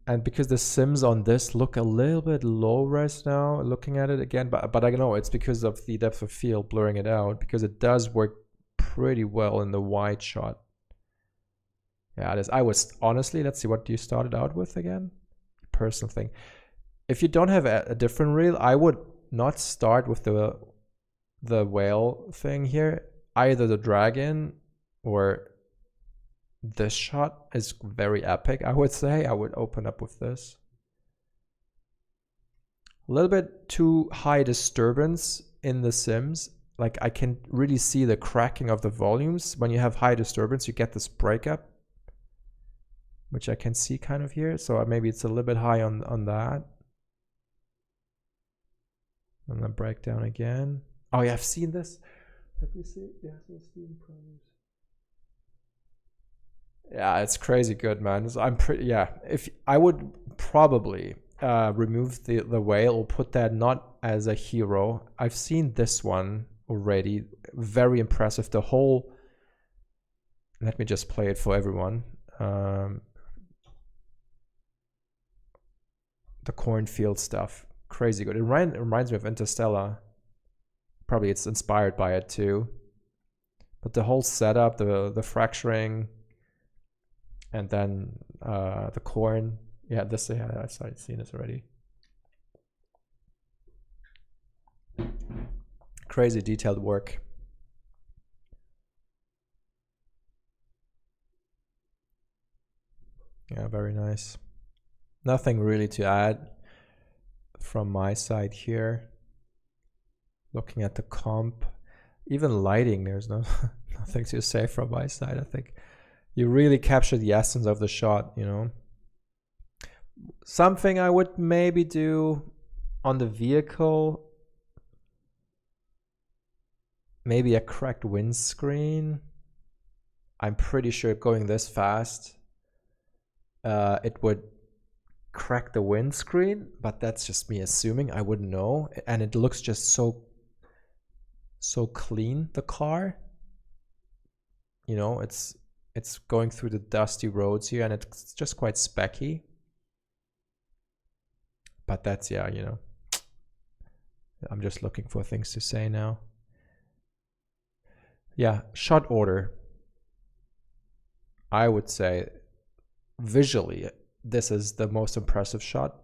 And because the sims on this look a little bit low res now, looking at it again, but I know it's because of the depth of field blurring it out, because it does work pretty well in the wide shot. Yeah, it is. I was honestly, let's see, what you started out with again? Personal thing. if you don't have a different reel, I would not start with the whale thing here. Either the dragon or this shot is very epic, I would say. I would open up with this. A little bit too high disturbance in the sims. Like I can really see the cracking of the volumes. When you have high disturbance, you get this breakup, which I can see kind of here. So maybe it's a little bit high on that. And then breakdown again. Oh yeah, I've seen this. Let me see. Yeah, it's crazy good, man. I'm pretty, yeah. If I would probably remove the whale or put that not as a hero. I've seen this one already. Very impressive. The whole, let me just play it for everyone. The cornfield stuff, crazy good. It reminds me of Interstellar. Probably it's inspired by it too. But the whole setup, the fracturing, and then the corn. Yeah, this, yeah, I've seen this already. Crazy detailed work. Yeah, very nice. Nothing really to add from my side here. Looking at the comp, even lighting, there's nothing to say from my side. I think you really capture the essence of the shot, you know. Something I would maybe do on the vehicle, maybe a cracked windscreen. I'm pretty sure going this fast, it would crack the windscreen, but that's just me assuming. I wouldn't know. And it looks just so clean, the car. You know, it's going through the dusty roads here, and it's just quite specky. But that's, yeah, you know, I'm just looking for things to say now. Yeah, shot order. I would say visually, this is the most impressive shot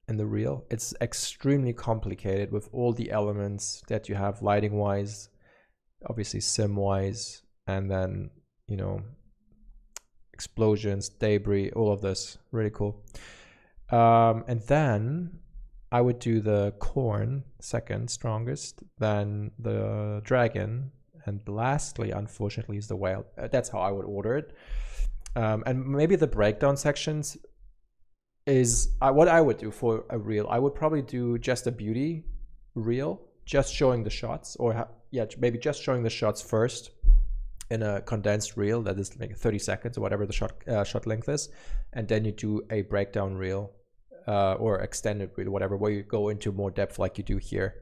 in the reel. It's extremely complicated with all the elements that you have lighting wise, obviously sim wise, and then, you know, explosions, debris, all of this. Really cool. And then I would do the corn second strongest, then the dragon, and lastly, unfortunately, is the whale. That's how I would order it. And maybe the breakdown sections is what I would do for a reel. I would probably do just a beauty reel, just showing the shots, or yeah, maybe just showing the shots first in a condensed reel that is like 30 seconds or whatever the shot length is, and then you do a breakdown reel or extended reel, whatever, where you go into more depth like you do here.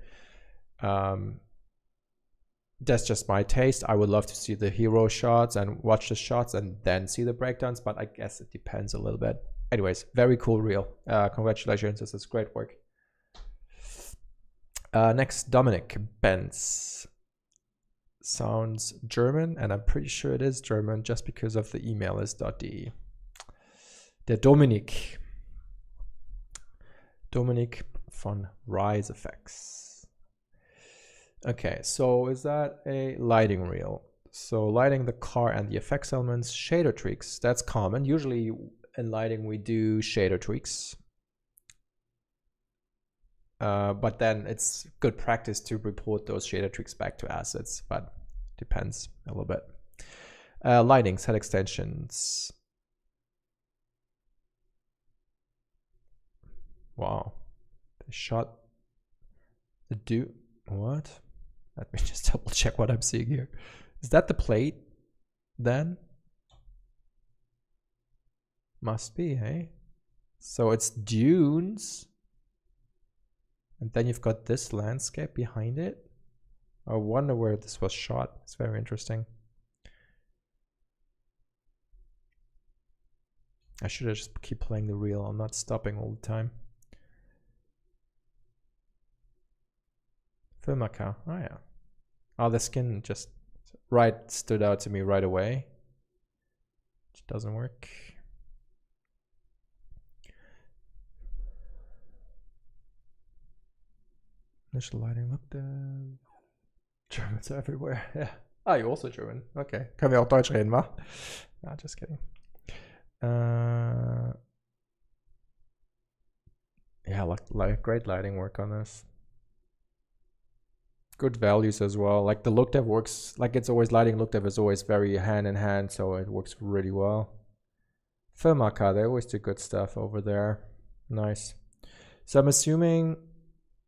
That's just my taste. I would love to see the hero shots and watch the shots and then see the breakdowns, but I guess it depends a little bit. Anyways, very cool reel. Congratulations, this is great work. Next, Dominik, Benz. Sounds German, and I'm pretty sure it is German just because of the email is .de. Der Dominik. Dominik von Rise FX. Okay, so is that a lighting reel? So lighting the car and the effects elements, shader tweaks, that's common. Usually in lighting we do shader tweaks. But then it's good practice to report those shader tweaks back to assets, but depends a little bit. Lighting, set extensions. Wow, they shot the dude. What? Let me just double check what I'm seeing here. Is that the plate then? Must be, hey? So it's dunes. And then you've got this landscape behind it. I wonder where this was shot. It's very interesting. I should have just keep playing the reel. I'm not stopping all the time. Filmmaker. Oh yeah. Oh, the skin just stood out to me right away. Which doesn't work. Initial lighting, Lookdev. Germans are everywhere. Yeah. Ah, you're also German. Okay. Können wir auch Deutsch reden, wa? No, just kidding. Yeah, like great lighting work on this. Good values as well. Like the Lookdev works, like it's always lighting. Lookdev is always very hand in hand, so it works really well. Filmaka, they always do good stuff over there. Nice. So I'm assuming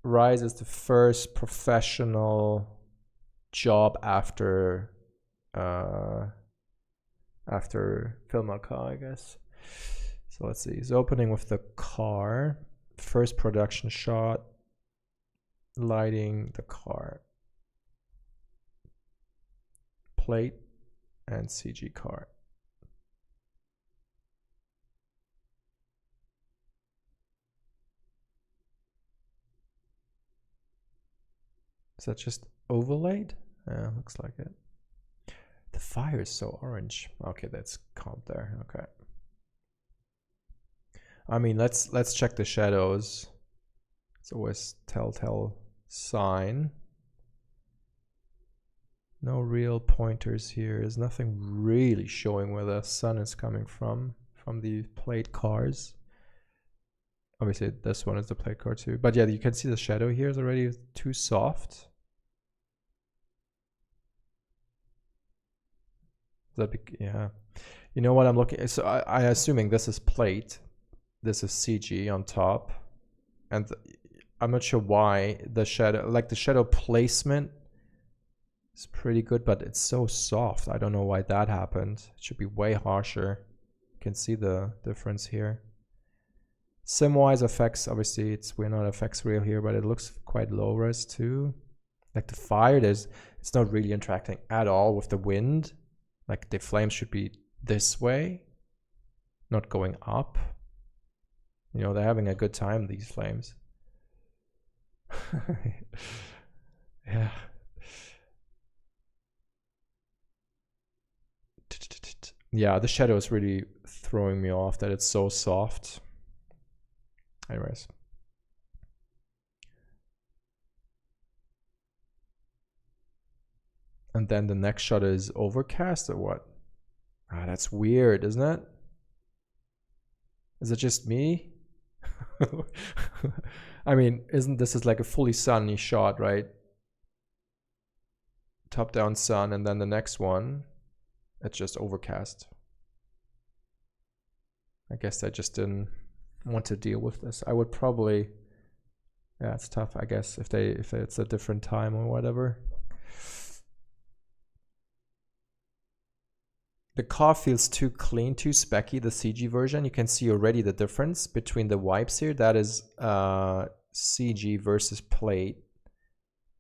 Rise is the first professional job after Filmaka, I guess. So let's see. He's opening with the car. First production shot. Lighting the car. Plate and CG car. Is that just overlaid? Yeah, looks like it. The fire is so orange. Okay, that's comp there. Okay. I mean, let's check the shadows. It's always telltale sign. No real pointers here. There's nothing really showing where the sun is coming from the plate cars. Obviously, this one is the plate car too. But yeah, you can see the shadow here is already too soft. Yeah, you know what I'm looking. So I assuming this is plate, this is CG on top, and I'm not sure why the shadow, like the shadow placement, is pretty good, but it's so soft. I don't know why that happened. It should be way harsher. You can see the difference here. Sim-wise effects, obviously we're not effects real here, but it looks quite low res too. Like the fire, it's not really interacting at all with the wind. Like the flames should be this way, not going up. You know, they're having a good time, these flames. Yeah. Yeah, the shadow is really throwing me off that it's so soft. Anyways. And then the next shot is overcast or what? Ah, that's weird, isn't it? Is it just me? I mean, this is like a fully sunny shot, right? Top down sun, and then the next one, it's just overcast. I guess I just didn't want to deal with this. I would probably, yeah, it's tough, I guess, if it's a different time or whatever. The car feels too clean, too specky, the CG version. You can see already the difference between the wipes here. That is CG versus plate.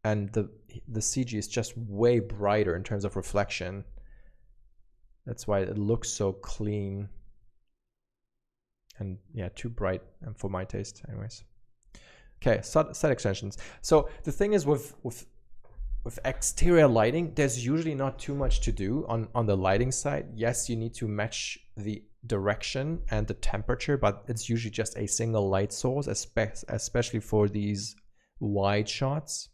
And the CG is just way brighter in terms of reflection. That's why it looks so clean. And yeah, too bright for my taste anyways. Okay, set extensions. So the thing is with exterior lighting, there's usually not too much to do on the lighting side. Yes, you need to match the direction and the temperature, but it's usually just a single light source, especially for these wide shots.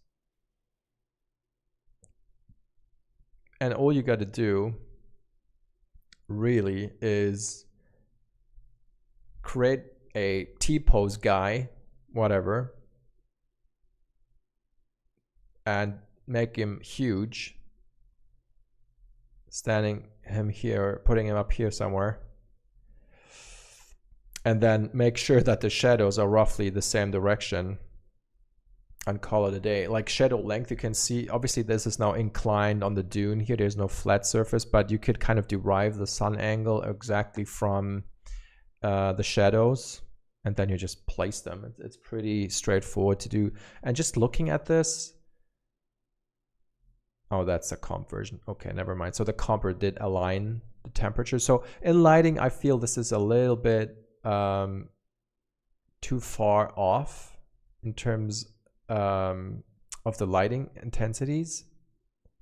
And all you got to do really is create a T-pose guy, whatever, and make him huge, standing him here, putting him up here somewhere, and then make sure that the shadows are roughly the same direction and call it a day. Like shadow length, you can see, obviously this is now inclined on the dune here, there's no flat surface, but you could kind of derive the sun angle exactly from the shadows, and then you just place them. It's pretty straightforward to do. And just looking at this, oh, that's a comp version. Okay, never mind. So the comper did align the temperature. So in lighting, I feel this is a little bit too far off in terms of the lighting intensities.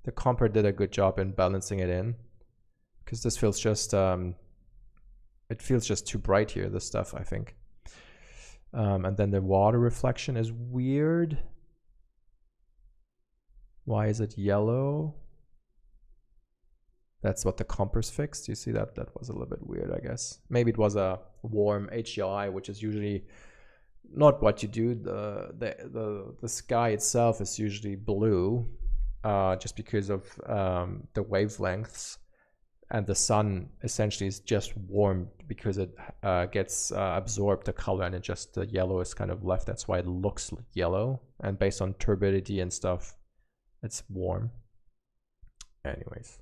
The comper did a good job in balancing it in, because this feels just it feels just too bright here, this stuff, I think. And then the water reflection is weird. Why is it yellow? That's what the compass fixed. You see that? That was a little bit weird, I guess. Maybe it was a warm HDRI, which is usually not what you do. The sky itself is usually blue, just because of the wavelengths, and the sun essentially is just warm because it gets absorbed the color, and it just the yellow is kind of left. That's why it looks yellow, and based on turbidity and stuff, it's warm. Anyways,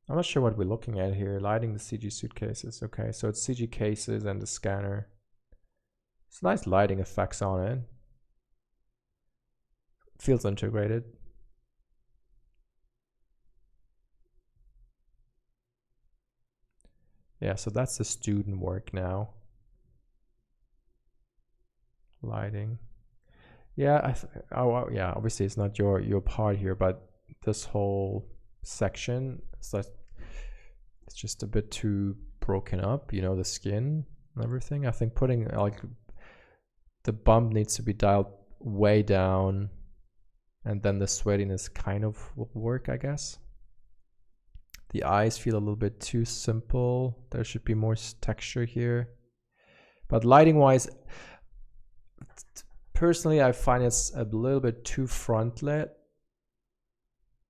I'm not sure what we're looking at here. Lighting the CG suitcases. Okay, so it's CG cases and the scanner. It's nice lighting effects on it. Feels integrated. Yeah, so that's the student work now. Lighting. Yeah, oh, yeah, obviously it's not your part here, but this whole section, it's just a bit too broken up, you know, the skin and everything. I think putting like the bump needs to be dialed way down, and then the sweatiness kind of will work, I guess. The eyes feel a little bit too simple. There should be more texture here. But lighting wise, personally, I find it's a little bit too front lit.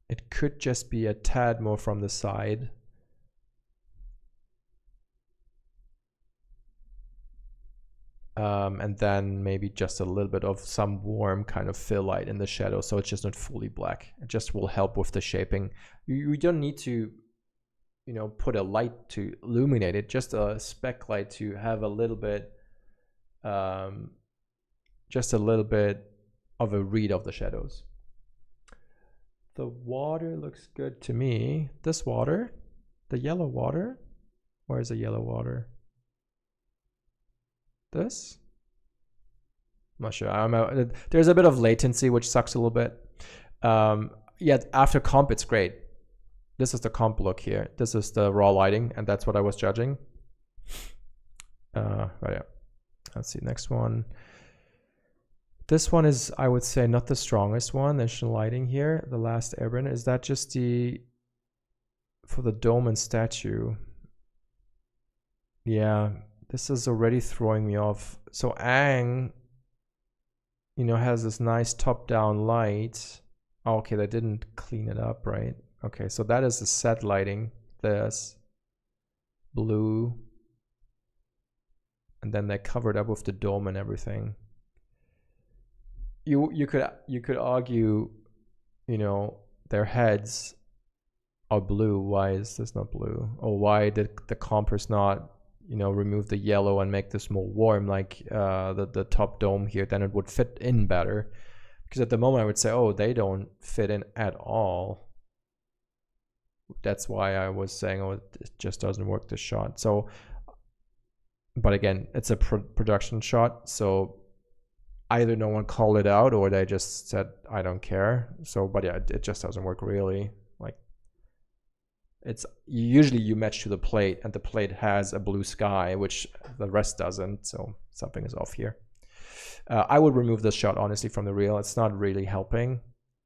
It could just be a tad more from the side. And then maybe just a little bit of some warm kind of fill light in the shadow, so it's just not fully black. It just will help with the shaping. You don't need to, you know, put a light to illuminate it, just a speck light to have a little bit, just a little bit of a read of the shadows. The water looks good to me. This water, the yellow water, where's the yellow water? This? I'm not sure. I don't know. There's a bit of latency, which sucks a little bit. Yeah, after comp, it's great. This is the comp look here. This is the raw lighting, and that's what I was judging. Right, yeah. Let's see, next one. This one is, I would say, not the strongest one. There's lighting here. The last Airbender. Is that just the, for the dome and statue? Yeah, this is already throwing me off. So Aang, you know, has this nice top-down light. Oh, okay, they didn't clean it up, right? Okay, so that is the set lighting. This blue, and then they covered up with the dome and everything. You could argue, you know, their heads are blue. Why is this not blue? Or why did the compers not, you know, remove the yellow and make this more warm, like the top dome here? Then it would fit in better. Because at the moment I would say, oh, they don't fit in at all. That's why I was saying, oh, it just doesn't work, this shot. So, but again, it's a production shot, so either no one called it out or they just said, I don't care. So, but yeah, it just doesn't work really. Like, it's usually you match to the plate, and the plate has a blue sky, which the rest doesn't. So something is off here. I would remove this shot honestly from the reel. It's not really helping.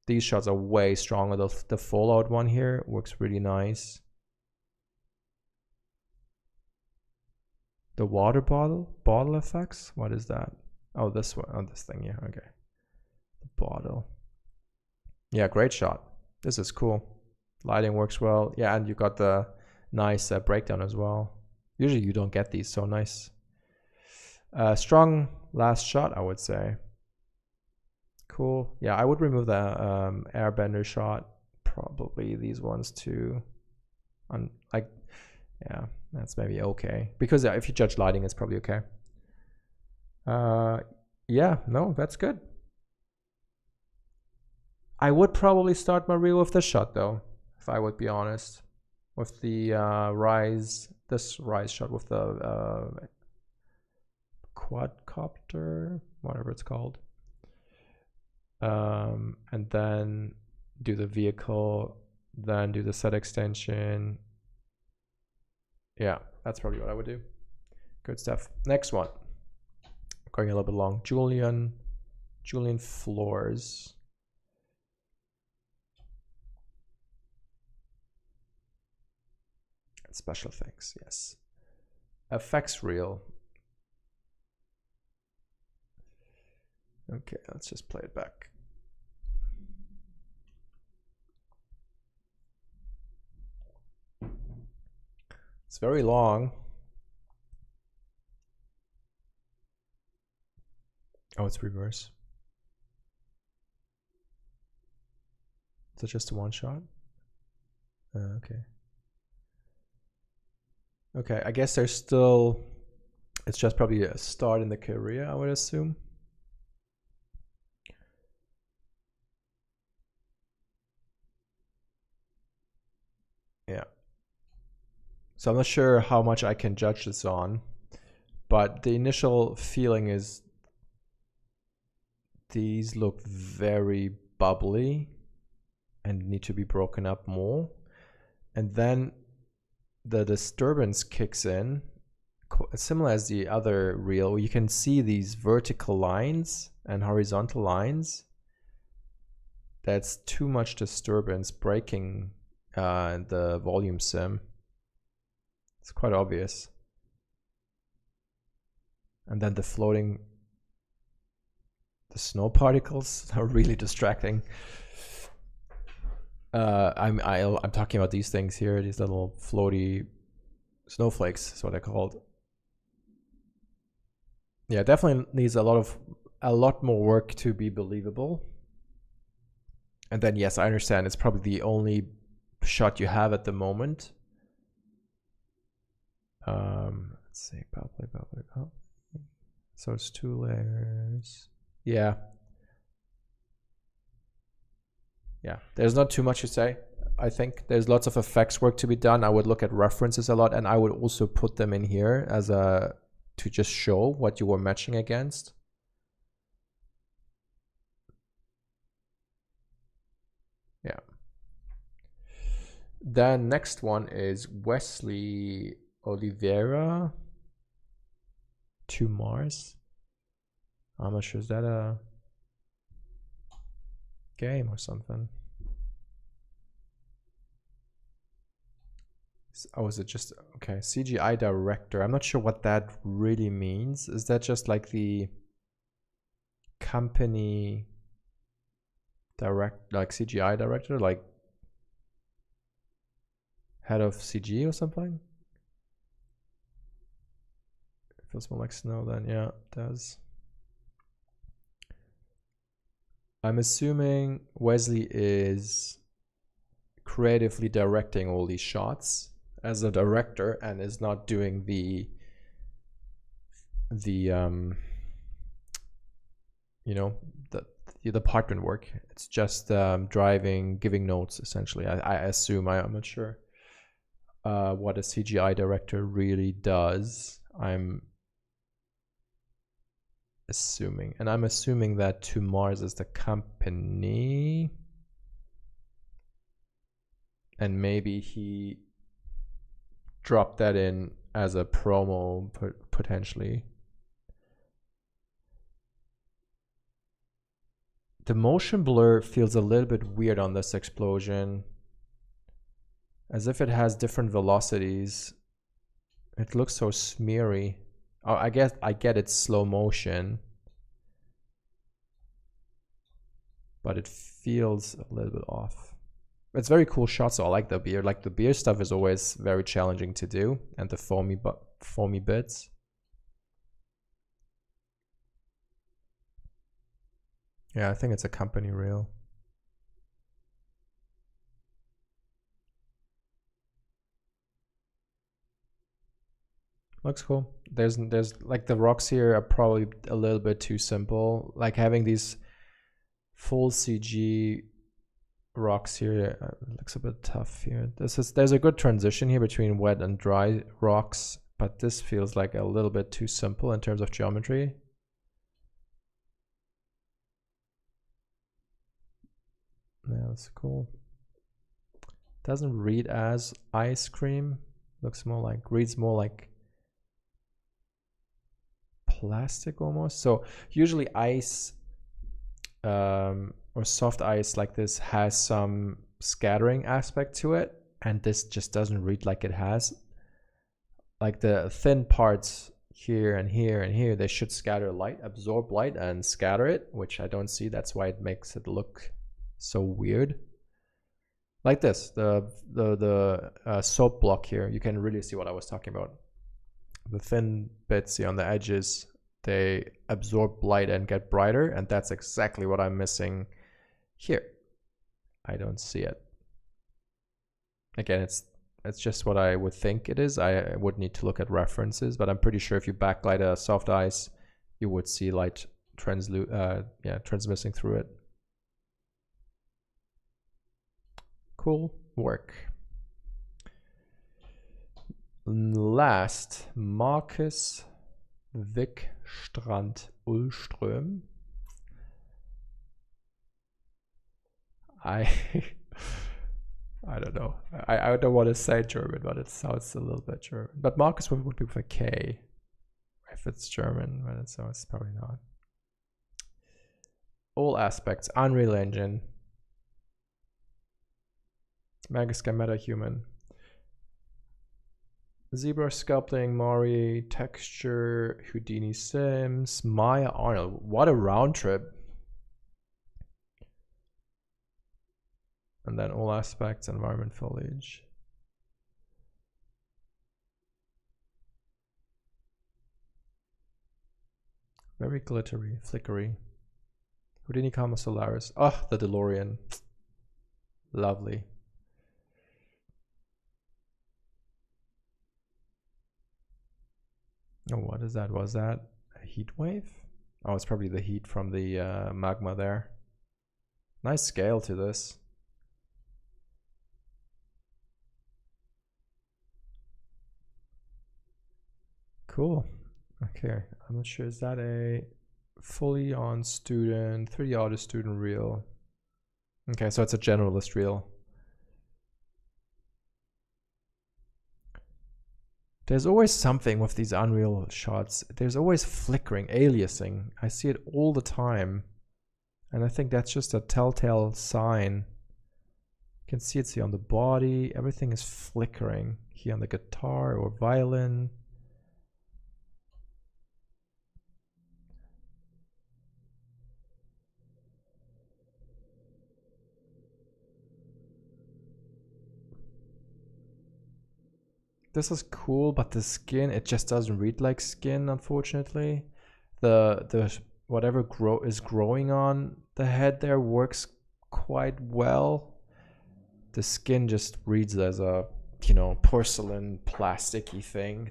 These shots are way stronger. The Fallout one here works really nice. The water bottle effects. What is that? Oh, this one. Oh, this thing. Yeah. Okay. The bottle. Yeah, great shot. This is cool. Lighting works well. Yeah, and you got the nice breakdown as well. Usually you don't get these, so nice. Strong last shot, I would say. Cool. Yeah, I would remove the airbender shot. Probably these ones too. Yeah, that's maybe okay. Because if you judge lighting, it's probably okay. Yeah, no, that's good. I would probably start my reel with this shot though, if I would be honest. With the this rise shot with the quadcopter, whatever it's called. And then do the vehicle, then do the set extension. Yeah, that's probably what I would do. Good stuff. Next one. Going a little bit long. Julian Flores. Special things, yes. FX reel. Okay, let's just play it back. It's very long. Oh, it's reverse. Is it just a one shot? Okay. Okay, I guess there's still, it's just probably a start in the career, I would assume. Yeah. So I'm not sure how much I can judge this on, but the initial feeling is these look very bubbly and need to be broken up more. And then the disturbance kicks in, similar as the other reel. You can see these vertical lines and horizontal lines. That's too much disturbance breaking the volume sim. It's quite obvious. And then the floating, the snow particles are really distracting. I'm talking about these things here, these little floaty snowflakes, is what they're called. Yeah, definitely needs a lot more work to be believable. And then yes, I understand it's probably the only shot you have at the moment. Let's see, probably. So it's 2 layers. Yeah. Yeah, there's not too much to say. I think there's lots of effects work to be done. I would look at references a lot, and I would also put them in here as to just show what you were matching against. Yeah. Then next one is Wesley Oliveira to Mars. I'm not sure, is that a game or something? Oh, is it just, okay, CGI director. I'm not sure what that really means. Is that just like the company like CGI director, like head of CG or something? It feels more like snow then, yeah, it does. I'm assuming Wesley is creatively directing all these shots as a director and is not doing the you know, the department work. It's just driving, giving notes essentially. I assume. I'm not sure what a CGI director really does. I'm assuming, and I'm assuming that To Mars is the company, and maybe he dropped that in as a promo potentially. The motion blur feels a little bit weird on this explosion, as if it has different velocities. It looks so smeary. Oh, I get it's slow motion, but it feels a little bit off. It's very cool shots, so I like the beer. Like the beer stuff is always very challenging to do, and the foamy bits. Yeah, I think it's a company reel. Looks cool. There's like the rocks here are probably a little bit too simple. Like having these full CG rocks here looks a bit tough here. There's a good transition here between wet and dry rocks, but this feels like a little bit too simple in terms of geometry. Yeah, that's cool. Doesn't read as ice cream. Looks more like, reads more like plastic almost. So usually ice or soft ice like this has some scattering aspect to it, and this just doesn't read like it has. Like the thin parts here and here and here, they should scatter light, absorb light and scatter it, which I don't see. That's why it makes it look so weird. Like this, the soap block here, you can really see what I was talking about. The thin bits here on the edges, they absorb light and get brighter, and that's exactly what I'm missing here. I don't see it. Again, it's just what I would think it is. I would need to look at references, but I'm pretty sure if you backlight a soft ice, you would see light transmitting through it. Cool work. Last, Marcus Wikstrand Ullström. I don't know. I don't want to say German, but it sounds a little bit German. But Marcus would be with a K if it's German, but it's probably not. All aspects, Unreal Engine. Megascan MetaHuman. Zebra sculpting, Mari, texture, Houdini Sims, Maya Arnold. What a round trip. And then all aspects, environment foliage. Very glittery, flickery. Houdini Karma Solaris. Oh, the DeLorean. Lovely. Oh, what is that? Was that a heat wave? Oh, it's probably the heat from the magma there. Nice scale to this. Cool. Okay, I'm not sure. Is that a fully on student, 3D artist student reel? Okay, so it's a generalist reel. There's always something with these Unreal shots. There's always flickering, aliasing. I see it all the time. And I think that's just a telltale sign. You can see it here on the body. Everything is flickering. Here on the guitar or violin. This is cool, but the skin, it just doesn't read like skin, unfortunately. The whatever is growing on the head there works quite well. The skin just reads as a, you know, porcelain plasticky thing.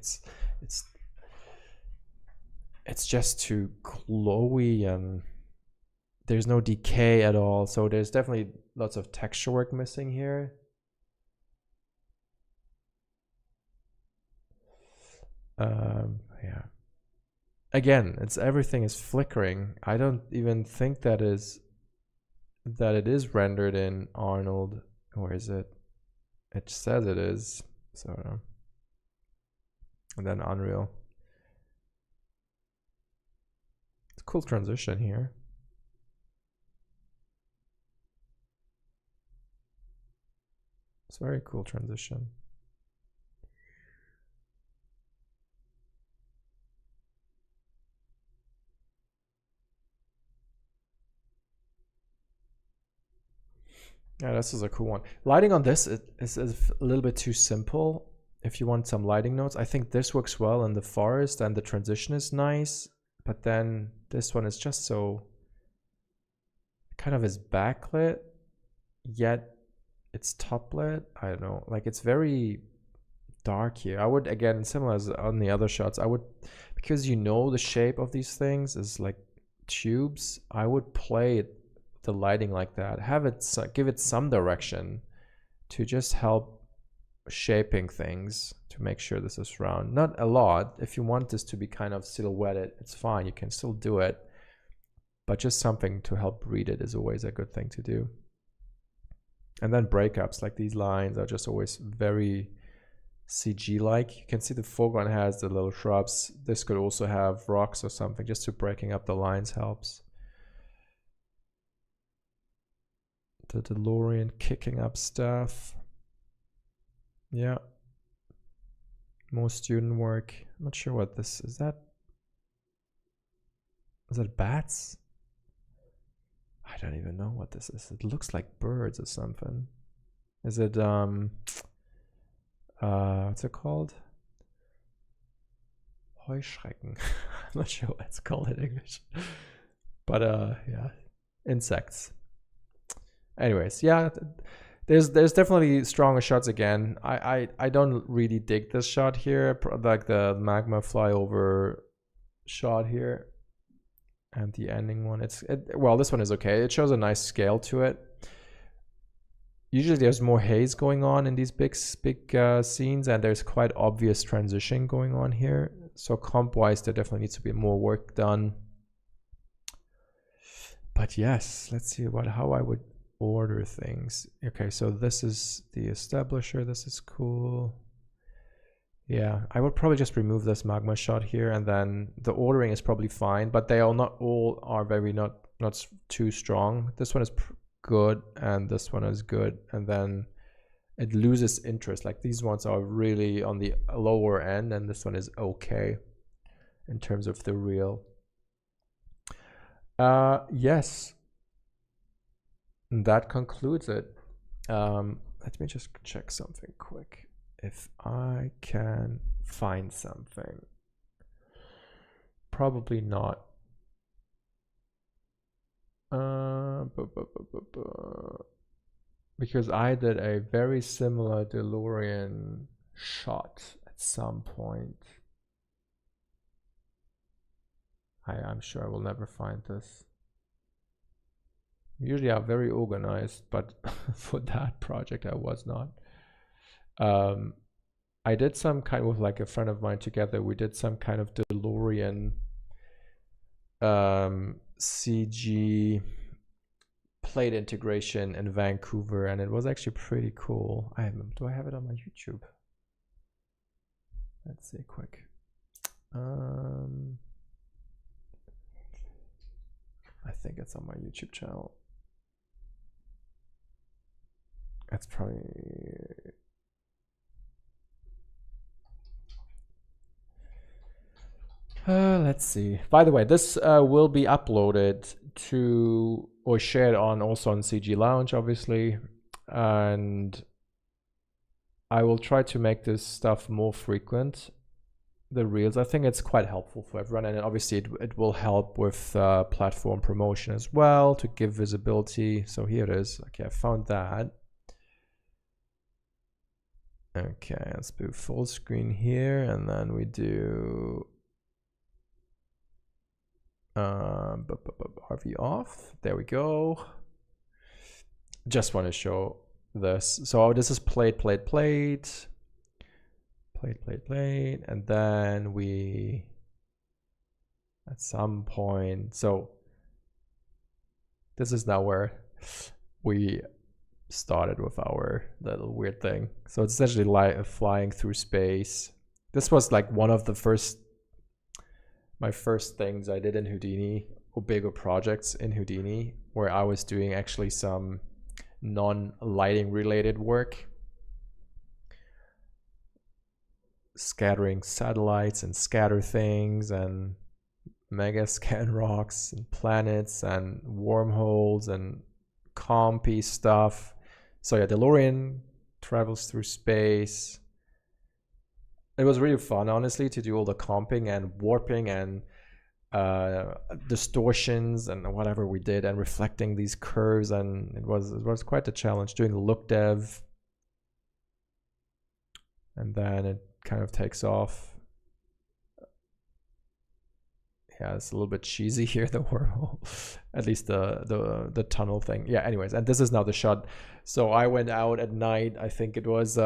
It's just too glowy and there's no decay at all. So there's definitely lots of texture work missing here. Yeah. Again, everything is flickering. I don't even think that it is rendered in Arnold, or is it? It says it is. So, and then Unreal. It's a cool transition here. It's a very cool transition. Yeah, this is a cool one. Lighting on this is a little bit too simple. If you want some lighting notes, I think this works well in the forest and the transition is nice. But then this one is just so kind of is backlit, yet it's top lit. I don't know. Like it's very dark here. I would, again, similar as on the other shots, I would, because you know the shape of these things is like tubes, I would play it, the lighting like that, have it, give it some direction to just help shaping things to make sure this is round. Not a lot. If you want this to be kind of silhouetted, it's fine, you can still do it, but just something to help read it is always a good thing to do. And then breakups, like these lines are just always very CG like. You can see the foreground has the little shrubs. This could also have rocks or something, just to breaking up the lines helps. The DeLorean kicking up stuff. Yeah. More student work. I'm not sure what this is. Is that bats? I don't even know what this is. It looks like birds or something. Is it what's it called? Heuschrecken. I'm not sure what it's called in English. But yeah, insects. Anyways, yeah, there's definitely stronger shots again. I don't really dig this shot here, like the magma flyover shot here, and the ending one. Well, this one is okay. It shows a nice scale to it. Usually there's more haze going on in these big scenes, and there's quite obvious transition going on here. So comp wise, there definitely needs to be more work done. But yes, let's see how I would order things. Okay, so this is the establisher. This is cool. Yeah, I would probably just remove this magma shot here, and then the ordering is probably fine, but they are not all are very not too strong. This one is good, and this one is good, and then it loses interest. Like these ones are really on the lower end, and this one is okay in terms of the real. Yes, that concludes it. Let me just check something quick. If I can find something. Probably not. Because I did a very similar DeLorean shot at some point. I'm sure I will never find this. Usually I'm very organized, but for that project I was not. I did some kind with like a friend of mine together. We did some kind of DeLorean CG plate integration in Vancouver, and it was actually pretty cool. Do I have it on my YouTube? Let's see quick. I think it's on my YouTube channel. That's probably... let's see. By the way, this will be uploaded to or shared on also on CG Lounge, obviously, and I will try to make this stuff more frequent. The reels, I think it's quite helpful for everyone, and obviously it will help with platform promotion as well to give visibility. So here it is. Okay, I found that. Okay, let's do full screen here, and then we do RV off. There we go. Just want to show this. So this is plate, and then we at some point, so this is now where we started with our little weird thing. So it's essentially like flying through space. This was like one of the my first things I did in Houdini, or bigger projects in Houdini, where I was doing actually some non-lighting related work, scattering satellites and scatter things and mega scan rocks and planets and wormholes and compy stuff. So yeah, DeLorean travels through space. It was really fun, honestly, to do all the comping and warping and distortions and whatever we did, and reflecting these curves, and it was quite a challenge doing the Lookdev, and then it kind of takes off. Yeah, it's a little bit cheesy here, the wormhole, at least the tunnel thing. Yeah, anyways, and this is now the shot. So I went out at night, I think it was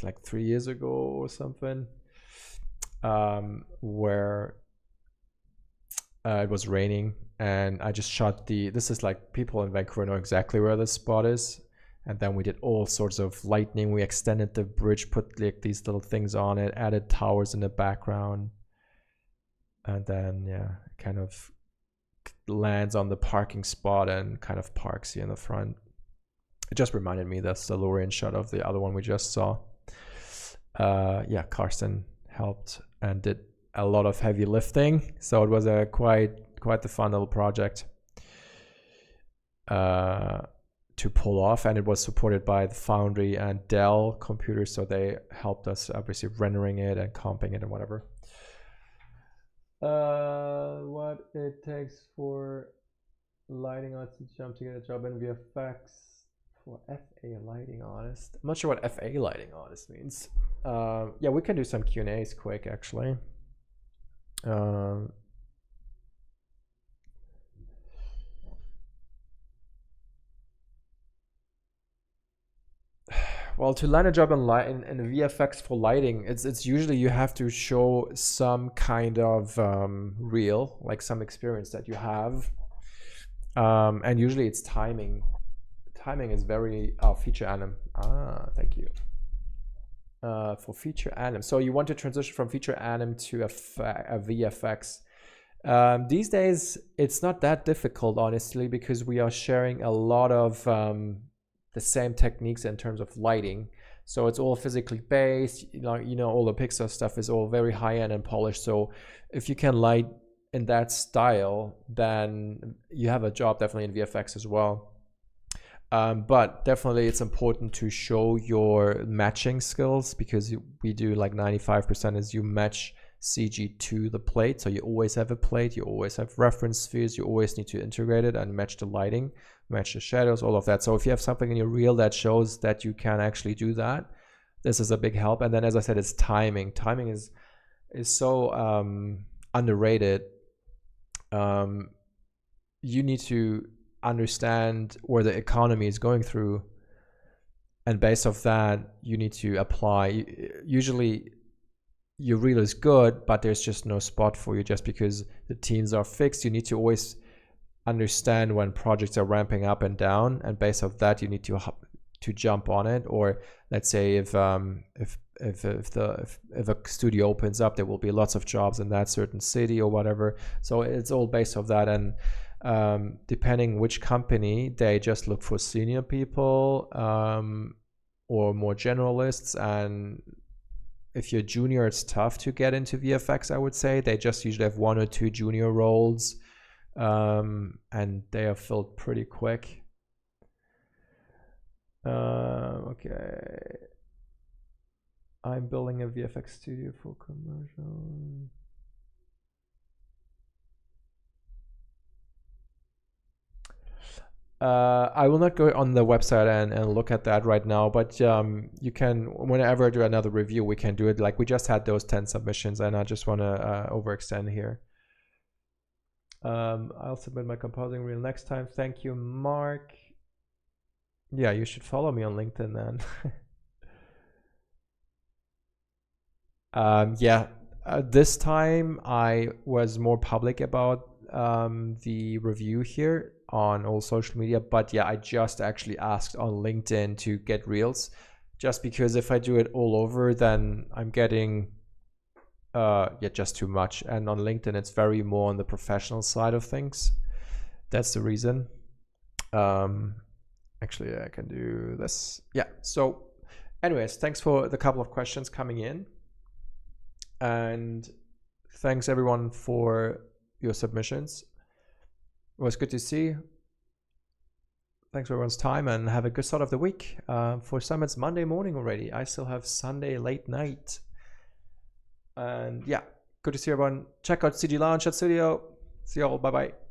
like 3 years ago or something, where it was raining, and I just shot this is like, people in Vancouver know exactly where this spot is, and then we did all sorts of lightning. We extended the bridge, put like these little things on it, added towers in the background, and then yeah, it kind of lands on the parking spot and kind of parks here in the front. It just reminded me that's the Lorient shot of the other one we just saw. Yeah, Karsten helped and did a lot of heavy lifting, so it was a quite the fun little project to pull off, and it was supported by the Foundry and Dell computers, so they helped us obviously rendering it and comping it and whatever. What it takes for lighting artists to jump to get a job in VFX for FA lighting artist. I'm not sure what FA lighting artist means. Yeah, we can do some Q&As quick actually. Well, to land a job in VFX for lighting, it's usually you have to show some kind of reel, like some experience that you have, and usually it's timing. Timing is very feature anim. Thank you. For feature anim, so you want to transition from feature anim to a VFX. These days, it's not that difficult, honestly, because we are sharing a lot of the same techniques in terms of lighting. So it's all physically based, you know, all the Pixar stuff is all very high-end and polished. So if you can light in that style, then you have a job definitely in VFX as well. But definitely it's important to show your matching skills, because we do like 95% is you match CG to the plate. So you always have a plate, you always have reference spheres, you always need to integrate it and match the lighting, match the shadows, all of that. So if you have something in your reel that shows that you can actually do that, this is a big help. And then, as I said, it's timing. Timing is so underrated. You need to understand where the economy is going through, and based off that you need to apply. Usually your reel is good, but there's just no spot for you just because the teams are fixed. You need to always understand when projects are ramping up and down, and based off that you need to jump on it. Or let's say if a studio opens up, there will be lots of jobs in that certain city or whatever. So it's all based off that, and depending which company, they just look for senior people or more generalists. And if you're junior, it's tough to get into VFX, I would say. They just usually have 1 or 2 junior roles, and they are filled pretty quick. Okay. I'm building a VFX studio for commercial. I will not go on the website and look at that right now, but you can, whenever I do another review, we can do it. Like we just had those 10 submissions, and I just want to overextend here. I'll submit my composing reel next time. Thank you, Mark. Yeah, you should follow me on LinkedIn then. Yeah, this time I was more public about the review here on all social media, but yeah, I just actually asked on LinkedIn to get reels, just because if I do it all over, then I'm getting just too much. And on LinkedIn it's very more on the professional side of things. That's the reason. Actually I can do this. Yeah, so anyways, thanks for the couple of questions coming in, and thanks everyone for your submissions. It was good to see. Thanks for everyone's time, and have a good start of the week. For some it's Monday morning already. I still have Sunday late night. And yeah, good to see everyone. Check out CG Launch at Studio. See you all. Bye bye.